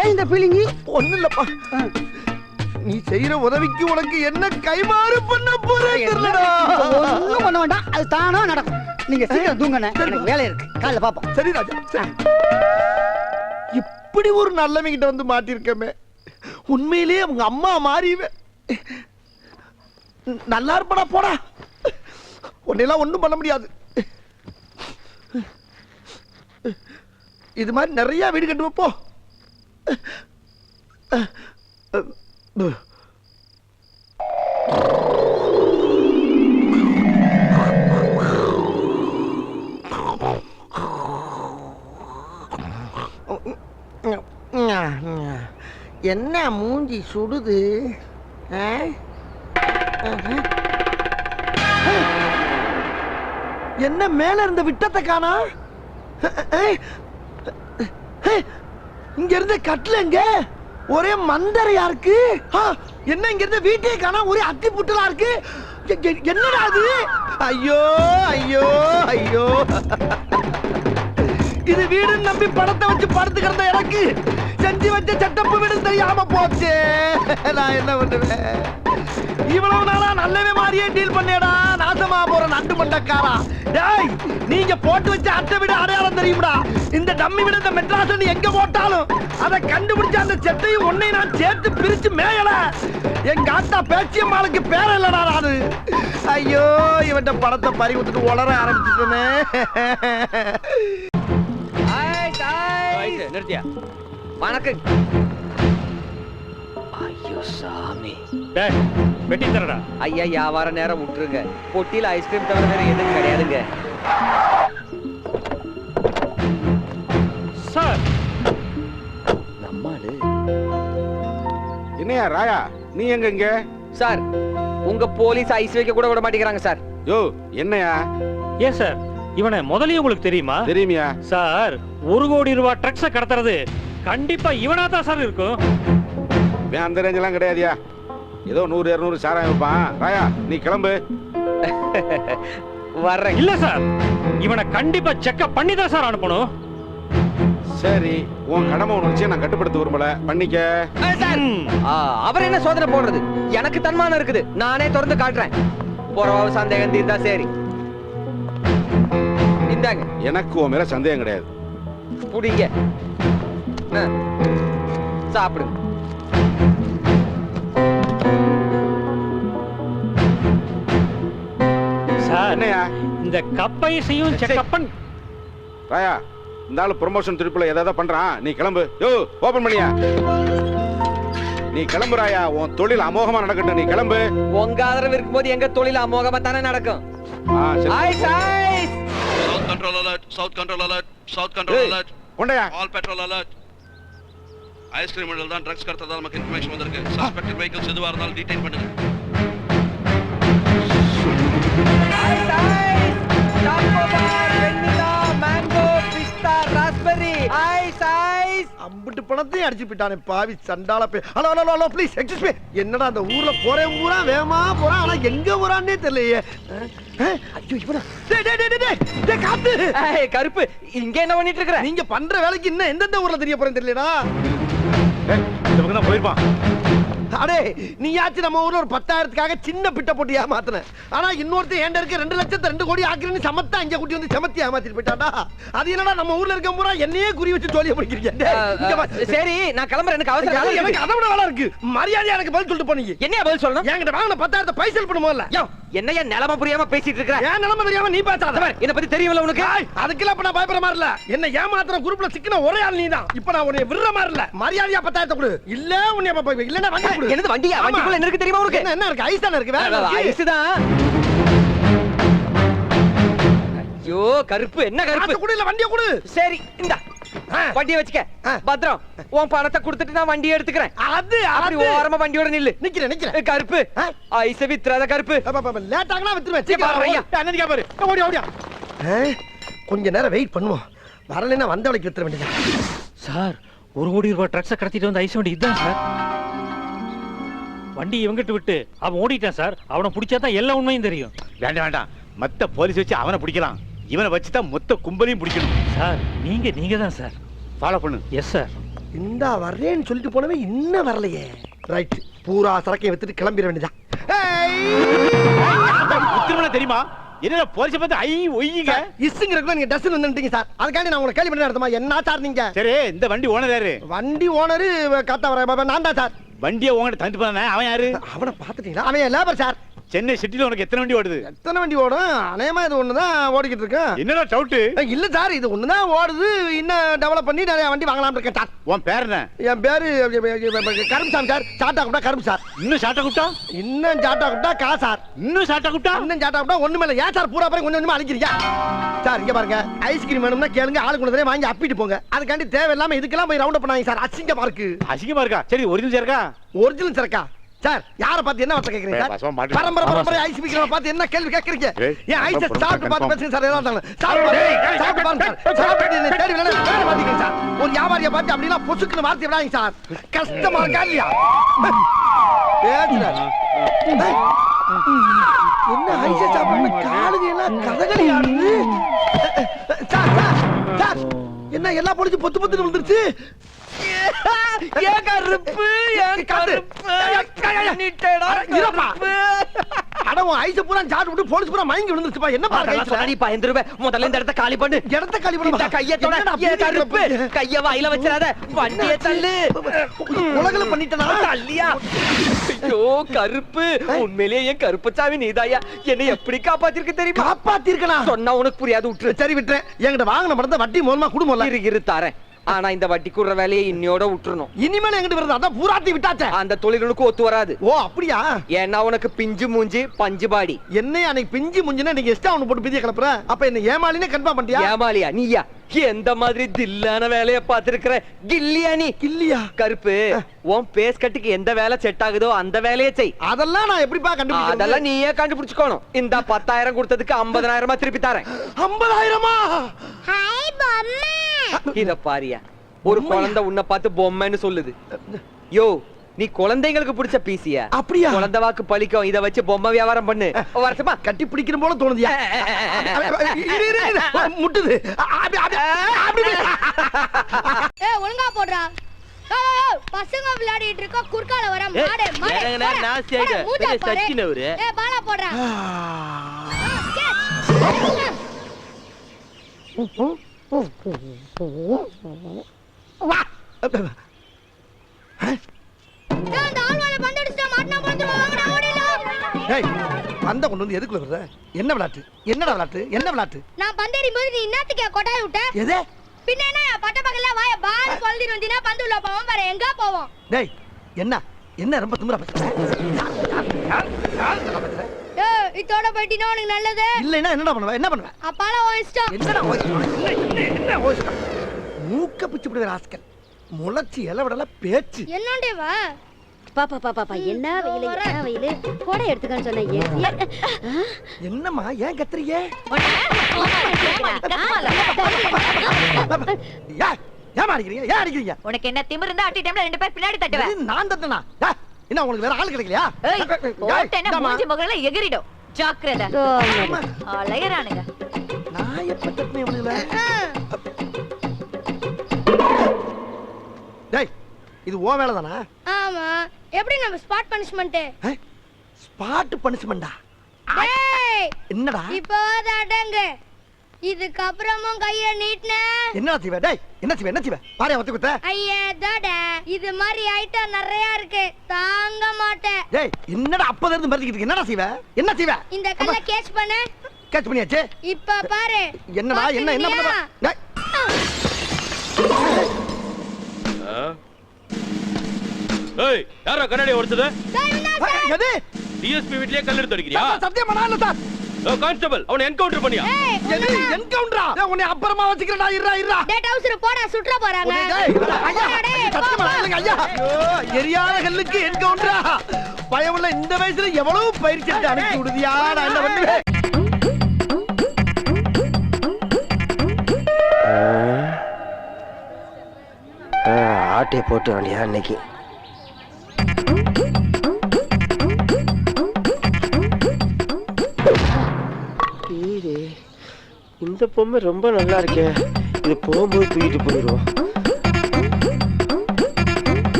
S7: ஏன் இந்த பீலிங்கி?
S2: ஒண்ணு இல்லப்பா, நீ செய்யற உதவிக்கு உனக்கு என்ன கைமாறு பண்ண போறேன் தெரியலடா.
S7: ஒண்ணும் பண்ண வேண்டாம், அது தானா நடக்கும். நீங்க சீக்கிரம் தூங்கண்ணே, எனக்கு வேலை இருக்கு. காலையில பாப்போம்.
S2: சரி ராஜா சரி. இப்படி ஒரு நல்லவங்கிட்ட வந்து மாட்டிருக்கமே, உண்மையிலேயே அவங்க அம்மா மாறிவே. நல்லா இருப்படா போடா, உன்னெல்லாம் ஒண்ணும் பண்ண முடியாது. இது மாதிரி நிறைய வீடு கட்டு வைப்போ. என்ன மூஞ்சி சுடுது? என்ன மேல இருந்த விட்டத்தை காணா? இங்க இருந்த கட்டில எங்க? ஒரே மந்தரையா இருக்கு. என்ன இங்க இருந்த வீட்டே காணா, ஒரே அத்தி புட்டலா இருக்கு. என்னடா அது? ஐயோ ஐயோ ஐயோ, இது வீடுன்னு நம்பி பணத்தை வச்சு படுத்து கிடந்த எனக்கு செஞ்சு வச்ச செட்டப்பு வீடு தெரியாம போச்சு. நான் என்ன பண்ணுவேன்? இவ்வளவு நாளா நல்லவே மாதிரியே டீல் பண்ணேடா. நாசமா போற நண்டு மண்டக்காரா. டேய், நீங்க போட்டு வச்ச அட்டை வீடு அடையாளம் தெரியும்டா. இந்த டம்மி வீடு இந்த மெட்ராஸ் நீ எங்க போட்டாலும் அதை கண்டுபிடிச்ச அந்த செட்டையும் ஒன்னை நான் சேர்த்து பிரிச்சு மேயல. எங்க ஆத்தா பேச்சியம்மாளுக்கு பேர இல்லடா அது. ஐயோ, இவன்ட்ட பணத்தை பறி விட்டுட்டு உளர ஆரம்பிச்சுட்டேனே.
S3: நிறுத்தியா?
S4: வணக்கம்.
S3: ஐயோ சாமி, வெட்டி தரடா.
S4: ஐயா வியாபார நேரம் விட்டுருங்க. பொட்டியில ஐஸ்கிரீம் தவிர வேற எதுவும் கிடையாதுங்க.
S3: சார்
S4: நம்மாடு
S8: என்னையா ராயா, நீ எங்க இங்க?
S4: சார், உங்க போலீஸ் ஐஸ் வைக்க கூட விட மாட்டேங்கிறாங்க சார்.
S8: யோ என்னையா?
S3: ஏன் சார், இவனை முதலையும் உங்களுக்கு தெரியுமா?
S8: தெரியுமியா
S3: சார்? 1 கோடி ரூபாய் ட்ரக்ஸ கடத்துறது கண்டிப்பா இவனா தான் சார் இருக்கும்.
S8: அந்த ரேஞ்ச் எல்லாம் கிடையாதியா. ஏதோ 100-200 சாராயம் வைப்பான். ராயா நீ கிளம்பு.
S4: வர்றேன்.
S3: இல்ல சார், இவனை கண்டிப்பா செக்அப் பண்ணி தான் சார் அனுப்பணும்.
S8: சரி உன் கடமை உணர்ச்சியை நான் கட்டுப்படுத்த விரும்பல பண்ணிக்க.
S4: சார் அவர் என்ன சோதனை போடுறது? எனக்கு தன்மானம் இருக்குது, நானே திறந்து காட்டுறேன். போறவாவு சந்தேகம் தீர்ந்தா சரி. இந்தாங்க.
S8: எனக்கு உன் மேல சந்தேகம் கிடையாது.
S4: புடிங்க. சாப்பிடுங்க.
S3: சார்
S8: என்னையா
S3: இந்த கப்பைசையும் செக்கப்பன்
S8: ராயா, இந்த ஆளு ப்ரொமோஷன் திருப்பில ஏதாவது பண்றான். நீ கிளம்பு. யோ ஓபன் பண்ணியா. நீ கிளம்பு ராயா, உன் தொழில் அமோகமா நடக்கட்டும். நீ கிளம்பு.
S4: உங்க ஆதரவு இருக்கும்போது எங்க தொழில் அமோகமா தானே நடக்கும். Ice ice.
S9: South control alert, south control alert, south control alert.
S8: கொண்டையா.
S9: All petrol alert. ஐஸ்கிரீம் மில்ல தான் ட்ரக்ஸ் கடத்ததா நமக்கு இன்ஃபர்மேஷன் வந்திருக்கு. சஸ்பெக்டட் வெஹிக்கிள்ஸ் எதுவா இருந்தாலும் டீடைன் பண்ணுங்க.
S4: Ice ice. Chocobar, vanilla, mango, பிஸ்தா, ராஸ்பெர்ரி. Ice ice.
S2: அம்பிட்டு பணத்தையும் அடிச்சு போயிட்டானே பாவி சண்டால பே. Hello hello hello please excuse me. என்னடா அந்த ஊர்ல போறேன் ஊரா வேகமா போறான், ஆனா எங்க போறான்னே தெரியலையே. ஐயோ இவனா. டேய் டேய் டேய் டேய் டேய் காத்து.
S4: ஏய் கருப்பு, இங்க என்ன பண்ணிட்டு இருக்கற?
S2: நீங்க பண்ற வேலைக்கு இன்னும் எந்தெந்த ஊர்ல தெரிய போறேன்னு தெரியலடா.
S8: இந்த பக்கம் தான் போயிருப்பான்.
S2: அடே நீயாச்சும் நம்ம ஊர்ல ஒரு 10,000க்காக சின்ன பிட்ட போட்டு ஏமாத்துன. ஆனா இன்னொருத்தர் ஏண்ட இருக்க 2,02 கோடி ஆக்குறேன்னு சமத்தா இங்க கூட்டி வந்து சமத்தி ஏமாத்திட்டு போயிட்டாடா. அது என்னடா நம்ம ஊர்ல இருக்க பூரா என்னையே குறி வச்சு தோலிய பிடிக்கிறீங்க.
S4: சரி நான் கிளம்புறேன், எனக்கு அவசரம்.
S2: எனக்கு அதை விட வேலை இருக்கு. மரியாதையா எனக்கு பதில் சொல்லிட்டு போனீங்க.
S4: என்ன பதில் சொல்லணும்?
S2: என்கிட்ட வாங்கின 10,000 பைசல் பண்ணுமோல.
S4: என்னையா நிலம புரியாம பேசிட்டு இருக்கற?
S2: ஏன் நிலைமை தெரியாம நீ பேசாத.
S4: என்ன பத்தி தெரியும்ல உனக்கு?
S2: அதுக்கெல்லாம் இப்ப நான் பயப்பட மாதிரி இல்ல. என்ன ஏமாத்துற குரூப்ல சிக்கின ஒரே ஆள் நீதான். இப்ப நான் உன்னை விடுற மாதிரி இல்ல. மரியாதையா 10,000 கொடு. இல்ல உன்னை இல்லன்னா வண்டி கொடு.
S4: என்னது வண்டியா? வண்டிக்குள்ள என்ன இருக்கு தெரியுமா உனக்கு?
S2: என்ன இருக்கு? ஐஸ் தான இருக்கு. வேற
S4: ஐஸ் தான். ஐயோ கருப்பு, என்ன கருப்பு?
S2: கொடு இல்ல வண்டியை கொடு.
S4: சரி இந்தா வண்டியை வச்சுக்க. பத்ரம், உன் பணத்தை கொடுத்துட்டு நான் வண்டியை எடுத்துக்கிறேன்.
S2: அது
S4: அப்படி ஓரமா வண்டியோட நில்லு.
S2: நிக்கிறேன்.
S4: கருப்பு ஐஸ வித்துறாத கருப்பு.
S2: லேட் ஆகலாம் வித்துருவேன். பாரு ஓடி ஓடியா. கொஞ்ச நேரம் வெயிட் பண்ணுவோம். வரலைன்னா வந்த வழிக்கு வித்துற வேண்டியது.
S3: சார் 1 கோடி ரூபாய் ட்ரக்ஸை கடத்திட்டு வந்து ஐஸ் வண்டி இதுதான் சார். வண்டி இவங்கிட்ட விட்டு அவன் ஓடிட்டான் சார். அவனை பிடிச்சாதான் எல்லா உண்மையும் தெரியும்.
S1: வேண்டாம் வேண்டாம், மத்த போலீஸ் வச்சு அவனை பிடிக்கலாம். இவனை வச்சுதான் மொத்த கும்பலையும் பிடிக்கணும்.
S3: சார் நீங்க தான் சார்.
S1: ஃபாலோ பண்ணு.
S3: Yes sir.
S2: இந்த வர்றேன்னு சொல்லிட்டு போனவே இன்னும் வரலையே. ரைட், பூரா சரக்கையை வித்துட்டு கிளம்பிட வேண்டியதான்.
S1: தெரியுமா என்ன போலீஸ் பார்த்து ஐ ஒய்யுங்க
S2: இஸ்ங்கிறதுக்கு நீங்க டஸ்ட் வந்துட்டீங்க சார். அதுக்காண்டி நான் உங்களை கேள்வி பண்ணி நடத்துமா? என்ன சார் நீங்க?
S1: சரி, இந்த வண்டி ஓனர் யாரு?
S2: வண்டி ஓனரு கத்த வர நான் தான் சார்.
S1: வண்டியை உங்ககிட்ட தந்துட்டு போனேன். அவன் யாரு?
S2: அவனை பாத்துட்டீங்களா? அவன் லேபர் சார்.
S1: சென்னை சிட்டில உனக்கு எத்தனை வண்டி ஓடுது?
S2: எத்தனை வண்டி ஓடும்? அநேகமா இது ஒண்ணுதான் ஓடிக்கிட்டு இருக்கு.
S1: என்னடா டவுட்?
S2: இல்ல சார், இது ஒண்ணுதான் ஓடுது. இன்னும் டெவலப் பண்ணி நிறைய வண்டி வாங்கலாம் இருக்கேன் சார்.
S1: உன் பேர் என்ன?
S2: என் பேரு கரும்சாமி சார். சாட்டா கூப்பிட்டா கரும்பு சார்.
S1: இன்னும் சாட்டா கூப்பிட்டா?
S2: இன்னும் சாட்டா கூப்பிட்டா கா சார்.
S1: இன்னும் சாட்டா கூப்பிட்டா?
S2: இன்னும் சாட்டா கூப்பிட்டா ஒண்ணுமே இல்ல. ஏன் சார் பூரா பேரும் கொஞ்சம் கொஞ்சமா அழிக்கிறீங்க சார்? இங்க பாருங்க, ஐஸ்கிரீம் வேணும்னா கேளுங்க, ஆளுக்கு ஒன்று வாங்கி அப்பிட்டு போங்க. அதுக்காண்டி தேவையில்லாம இதுக்கெல்லாம் போய் ரவுண்ட் அப் பண்ணாங்க சார். அசிங்கமா இருக்கு.
S1: அசிங்கமா இருக்கா? சரி, ஒரிஜினல் இருக்கா?
S2: ஒரிஜினல் சரக்கா சார்? யார பார்த்து என்ன வார்த்தை கேக்குறீங்க சார்? பரம்பரை ஐஸ் விக்கிறவங்க பார்த்து என்ன கேள்வி கேக்குறீங்க? ஏன் ஐஸ் சாப்பிட்டு பார்த்து பேசுங்க சார். ஏதாவது சாப்பிட்டு பாருங்க சார். சாப்பிட்டு தேடி வேணா வேலை பாத்தீங்க சார். ஒரு வியாபாரியை பார்த்து அப்படின்னா பொசுக்குன்னு வார்த்தை விடாதீங்க சார். கஷ்டமா இருக்கா இல்லையா? என்ன ஐஸ் சாப்பிட்டு காலுங்க எல்லாம் கதகளி ஆடுது சார். சார் என்ன எல்லாம் பொடிச்சு பொத்து பொத்துன்னு வந்துருச்சு?
S4: உண்மையிலேயே கருப்பசாமி நீதாயா என்னை எப்படி காப்பாத்திருக்க தெரியுமா?
S2: காப்பாத்திருக்கா
S4: சொன்னா உனக்கு புரியாது. விட்டுரு.
S2: சரி விட்டுறேன். என்கிட்ட வாங்கின படத்தை வட்டி மூலமா குடும்பம்
S4: இரு தாரேன். ஆனா இந்த வட்டி கூடுற வேலையை இன்னையோட விட்டுறணும்.
S2: இனிமேல் எங்கிட்ட வருது அதான் பூராத்தி விட்டாச்சே.
S4: அந்த தொழிலுக்கு ஒத்து வராது.
S2: ஓ அப்படியா?
S4: ஏன்னா உனக்கு பிஞ்சு மூஞ்சி பஞ்சு பாடி.
S2: என்ன அன்னைக்கு பிஞ்சு மூஞ்சினா நீங்க எக்ஸ்ட்ரா ஒன்னு போட்டு பிதிய கிளப்புற. அப்ப என்ன ஏமாலினே கன்ஃபார்ம் பண்ணிட்டியா?
S4: ஏமாலியா நீயா? எந்த மாதிரி தில்லான வேலைய பாத்துருக்கிற கில்லியா நீ?
S2: கில்லியா?
S4: கருப்பு, உன் பேஸ் கட்டுக்கு எந்த வேலை செட் ஆகுதோ அந்த வேலையை செய்.
S2: அதெல்லாம் நான் எப்படிப்பா கண்டுபிடிச்சேன்?
S4: அதெல்லாம் நீயே கண்டுபிடிச்சுக்கணும். இந்த 10,000 கொடுத்ததுக்கு 50,000 திருப்பி தரேன்.
S2: 50,000?
S10: ஹாய் பொம்மை.
S4: இத பாரியா, ஒரு குழந்தை உன்னை பார்த்து பொம்மைன்னு சொல்லுது. யோ நீ குழந்தைங்களுக்கு பிடிச்ச பீசியா?
S2: அப்படியா?
S4: குழந்தை வாக்கு பழிக்கும், இத வச்சு பொம்மை வியாபாரம் பண்ணு. வருஷமா
S2: கட்டி பிடிக்கிற போல தோணுதியா? முட்டுது.
S10: ஒழுங்கா போடுறா. பசங்க விளையாடிட்டு இருக்க குறுக்கால வர மாடே பாலா போடுறா.
S2: பந்த கொண்டு வந்து எதுக்குள்ள வர்ற? என்ன விளையாட்டு? என்னடா விளையாட்டு? என்ன விளையாட்டு?
S10: நான் பந்தேறியும் போது நீ என்னத்துக்கு கொட்டாய் விட்ட?
S2: எது?
S10: பின்ன என்ன பட்ட பக்கல வாய பால் கொல்லிட்டு வந்தினா பந்து உள்ள போவோம் பாரு எங்க போவோம்?
S2: டேய் என்ன என்ன ரொம்ப திமிரா பேசுற?
S10: ஏய் இதோட போய்டினா உனக்கு நல்லது.
S2: இல்லைனா என்னடா பண்ணுவ? என்ன பண்ணுவ?
S10: அப்பால ஓயிஸ்டா.
S2: என்னடா என்ன ஓயிஸ்டா? மூக்க பிச்சு விடுற ராஸ்கல். முளச்சி இலவடல பேச்சு.
S10: என்னண்டே வா?
S11: பாப்பா என்ன வெயிலு கோடை எடுத்துக்கன்னு சொன்னேன்.
S2: என்னம்மா ஏன் கத்துறீங்க? ஏன் அடிக்கிறீங்க? ஏன் அடிக்கிறீங்க?
S11: உனக்கு என்ன திமிரு இருந்தா அட்டி டைம்ல ரெண்டு பேர் பின்னாடி தட்டுவேன்.
S2: நான் தட்டனா? என்ன உங்களுக்கு வேற ஆள் கிடைக்கலையா?
S11: ஓட்டேனா மூஞ்சி முகல எகிரிடும். ஜாக்கிரதை. அலையறானுங்க.
S2: நான் எப்ப தட்டுனேன் இவனுங்கள? டேய் இது ஓ வேலை தானா?
S10: ஆமா. எப்படி நம்ம ஸ்பாட் பனிஷ்மென்ட்?
S2: ஸ்பாட் பனிஷ்மென்ட்டா?
S10: டேய்
S2: என்னடா?
S10: இப்போ அடங்க. இதுக்கு அப்புறமும் கைய நீட்னே.
S2: என்ன செய்வே? டேய் என்ன செய்வே? பாரு வந்து குத்த.
S10: ஐயே டடா இது மாதிரி ஐட்டம் நிறைய இருக்கு. தாங்க மாட்டேன்.
S2: டேய் என்னடா அப்பத இருந்து மறந்துக்கிட்டு இருக்க? என்னடா செய்வே? என்ன செய்வே?
S10: இந்த கல்ல கேட்ச் பண்ணு.
S2: கேட்ச் பண்ணியாச்சு.
S10: இப்ப பாரு.
S2: என்னடா என்ன பண்ணற? டேய்
S9: ஏய் யாரா கண்ணாடி உடைச்சது?
S2: எது?
S9: டிஎஸ்பி வீட்லயே கல் எடுத்து அடிக்கறியா?
S2: சத்தியம் பண்ணால சார்.
S9: கான்ஸ்டபிள் அவனை என்கவுண்டர் பண்ணியா?
S2: எது என்கவுண்டரா? உன்னை அப்புறமா வச்சுக்கிறடா. இருடா.
S10: டேய் டவுசர் போடா சுற்ற போறாங்க.
S2: டேய் ஐயா சத்தியம் பண்ணால ஐயா. எரியாத கல்லுக்கு என்கவுண்டரா? பயமுள்ள இந்த வயசுல எவ்வளவு பயிற்சி எடுத்து அனுப்பி விடுதியா? நான் என்ன பண்ணுவேன்?
S5: ஆட்டை போட்டு வேண்டியா இன்னைக்கு. இந்த பொம்மை ரொம்ப நல்லா இருக்கே. இது போகும்போது தூக்கிட்டு போயிடுவோம்.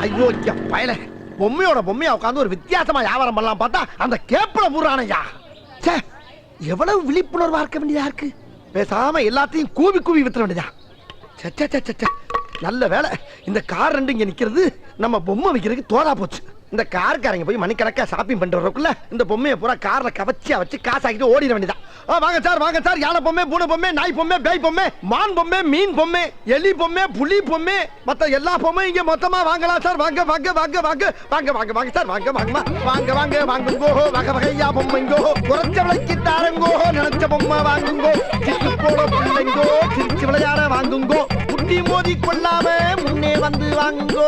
S2: ஐயோ பயல பொம்மையா உட்காந்து ஒரு வித்தியாசமா வியாபாரம் பண்ணலாம் பார்த்தா அந்த கேப்பல முறானையா. எவ்வளவு விழிப்புணர்வா இருக்க வேண்டியதா இருக்கு. பேசாம எல்லாத்தையும் கூவி வித்துற வேண்டியதா. நல்ல வேலை இந்த கார் ரெண்டு இங்க நிக்கிறது நம்ம பொம்மை விக்கிறதுக்கு தோதா போச்சு. இந்த கார்காரங்க போய் மணிக்கணக்கா ஷாப்பிங் பண்ணிட்டு வரக்குள்ள இந்த பொம்மையை பூரா கார்ல கவச்சியா வச்சு காசாக்கிட்டு ஓடிட வேண்டியதான். வாங்க சார் யானை பொம்மை, பூனை பொம்மை, நாய் பொம்மை, பேய் பொம்மை, மான் பொம்மை, மீன் பொம்மை, எலி பொம்மை, புலி பொம்மை, மத்த எல்லா பொம்மையும் இங்க மொத்தமா வாங்கலாம் சார். வாங்க சார் வாங்குங்கோ. வகை வகையா பொம்மைங்கோ. குறைச்ச விலைக்கு தாரங்கோ. நினைச்ச பொம்மை வாங்குங்கோ. சிட்டு போட பிள்ளைங்கோ. சிரிச்சு விளையாட வாங்குங்கோ. முட்டி மோதி கொள்ளாம முன்னே வந்து வாங்குங்கோ.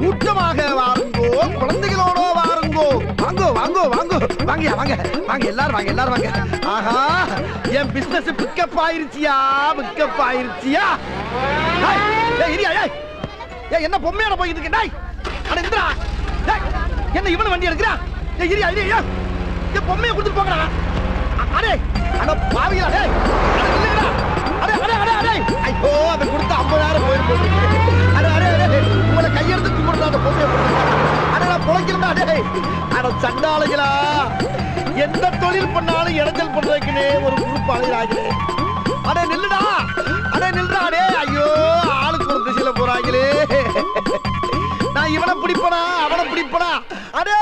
S2: கூட்டமாக வாருங்கோ. குழந்தைகளோட வாருங்கோ. வாங்க எல்லாரும் வாங்க. ஆஹா என் பிசினஸ் பிக்கப் ஆயிருச்சியா. என்ன பொம்மையோட போயிட்டு இருக்க? அட இந்திரா என்ன இவனு வண்டி எடுக்கிறா? பொம்மையை கொடுத்துட்டு போங்கடா. அடே அட பாவியா. ஐயோ அதை கொடுத்து 50,000 போயிருக்கோம். உங்களை கையெடுத்து கும்பிடுறா அந்த பொம்மையை. பொழைக்கிறா. அட சண்டாளைகளா, எந்த தொழில் பண்ணாலும் இடைஞ்சல் பண்றதுக்குன்னே ஒரு குரூப் அழைகிறாங்களே. அடே நில்லுடா. ஐயோ ஆளுக்கு ஒரு திசையில போறாங்களே. நான் இவனை பிடிப்பனா அவனை பிடிப்பனா? அடே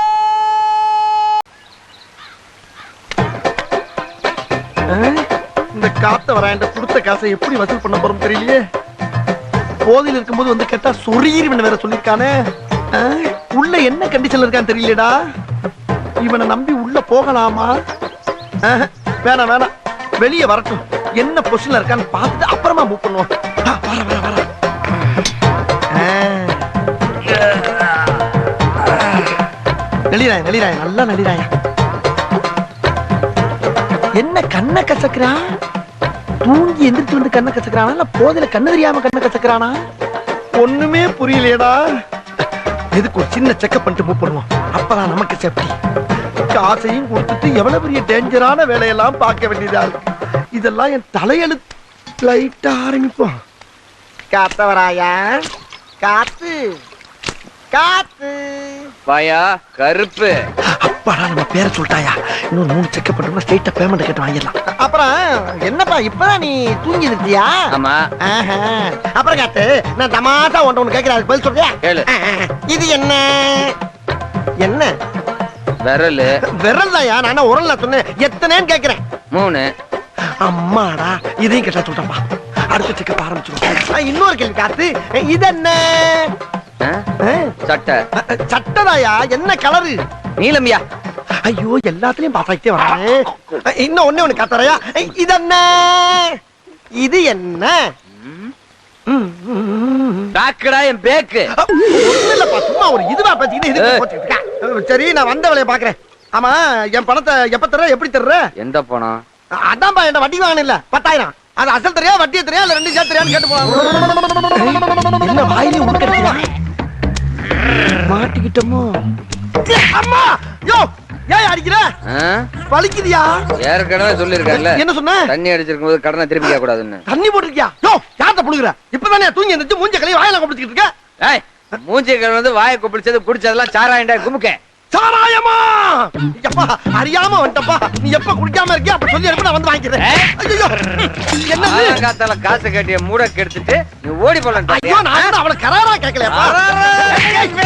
S2: இந்த காத்த வர கொடுத்த காசை எப்படி வசூல் பண்ண போறோம் தெரியலையே. போதையில் இருக்கும்போது வந்து கேட்டா சொரீர் வேற சொல்லிருக்கானே. உள்ள என்ன கண்டிஷன்ல இருக்கான்னு தெரியலடா. இவனை நம்பி உள்ள போகலாமா? வேணாம் வெளியே வரட்டும். என்ன பொசிஷன்ல இருக்கான்னு பார்த்துட்டு அப்புறமா மூவ் பண்ணுவோம். வர நளிராய நல்லா நளிராய. என்ன கண்ணை கசக்குறா? தூங்கி எந்திரிச்சு வந்து கண்ணை கசக்குறானா இல்ல போதையில கண்ணு தெரியாம கண்ணை கசக்குறானா? ஒண்ணுமே புரியலையேடா. எதுக்கு ஒரு சின்ன செக்கப் பண்ணிட்டு மூவ் பண்ணுவோம், அப்பதான் நமக்கு சேஃப்டி. காசையும் கொடுத்துட்டு எவ்வளவு பெரிய டேஞ்சரான வேலையெல்லாம் பார்க்க வேண்டியதா இருக்கு. இதெல்லாம் என் தலையெழுத்து. லைட்டா ஆரம்பிப்போம். காத்தவராயா, காத்து காத்து.
S4: வாயா கருப்பு.
S2: அப்பாடா நம்ம பேரை சொல்லிட்டாயா. இன்னும் 3 செக்கப் பண்ணோம்னா ஸ்ட்ரைட்டா பேமெண்ட் கேட்டு வாங்கிடலாம். அப்புறம் என்னப்பா இப்பதான் நீ தூங்கி இருந்தியா?
S4: ஆமா.
S2: அப்புறம் காத்து, நான் தமாசா ஒன்று கேட்கிறேன், அதுக்கு பதில் சொல்றியா?
S4: கேளு.
S2: இது என்ன என்ன
S4: விரல்.
S2: விரல் தான்யா, நான் உரல்ல சொன்னேன். எத்தனைன்னு கேட்கிறேன்.
S4: 3.
S2: அம்மாடா, இதையும் கேட்டா சொல்றப்பா. அடுத்த செக்கப் ஆரம்பிச்சிடும். இன்னொரு கேள்வி காத்து, இது என்ன?
S4: சட்டை.
S2: சட்டதாயா, என்ன கலரு?
S4: நீலம்யா.
S2: ஐயோ, எல்லாத்துலயும் பாத்தாக்கிட்டே வரேன். இன்னும் ஒண்ணு காத்தறையா, இது என்ன? இது என்ன?
S4: பேக்குடா என் பேக்கு.
S2: ஒண்ணும் இல்லப்பா, சும்மா ஒரு இதுவா பேசிக்கிட்டு இதுக்கு போட்டுக்கிட்டு இருக்க. சரி, நான் வந்த வேலையை பாக்குறேன். ஆமா, என் பணத்தை எப்ப தர்ற, எப்படி தர்ற?
S4: எந்த பணம்?
S2: அதான்பா, என் வட்டி வாங்கணும் இல்ல 10,000. அது அசல் தெரியா வட்டியை தெரியா இல்ல ரெண்டு சேர்த்து தெரியான்னு கேட்டு போலாம். என்ன வாயிலே உட்கடிக்கிறா? மாட்டிக்கிட்டோமோ? அம்மா, யோ ஏன் அடிக்கிற? வலிக்குதியா?
S4: ஏற்கனவே சொல்லிருக்கேன்ல.
S2: என்ன சொன்ன?
S4: தண்ணி அடிச்சிருக்கும் போது கடனை திருப்பி கேட்க கூடாதுன்னு.
S2: தண்ணி போட்டிருக்கியா? யோ, யார்ட்ட புடுங்குற? இப்பதானே தூங்கி எந்திரிச்சு மூஞ்ச கழுவி வாயில கொப்பிடிச்சிட்டு இருக்க.
S4: ஏய், மூஞ்சி கழுவி வந்து வாயை கொப்பிடிச்சது குடிச்சதெல்லாம் சாராயண்டா குமுக்க.
S2: சாராயமா? எப்பா அறியாம வந்துட்டப்பா. நீ எப்ப குடிக்காம இருக்கியா அப்ப சொல்லி எடுத்து நான் வந்து வாங்கிக்கிறேன். ஐயோ, என்னது?
S4: காத்தால காசு கட்டிய மூட கெடுத்துட்டு நீ ஓடி போலாம்.
S2: ஐயோ, நான் அவளை கராரா கேட்கலையாப்பா. ஐயோ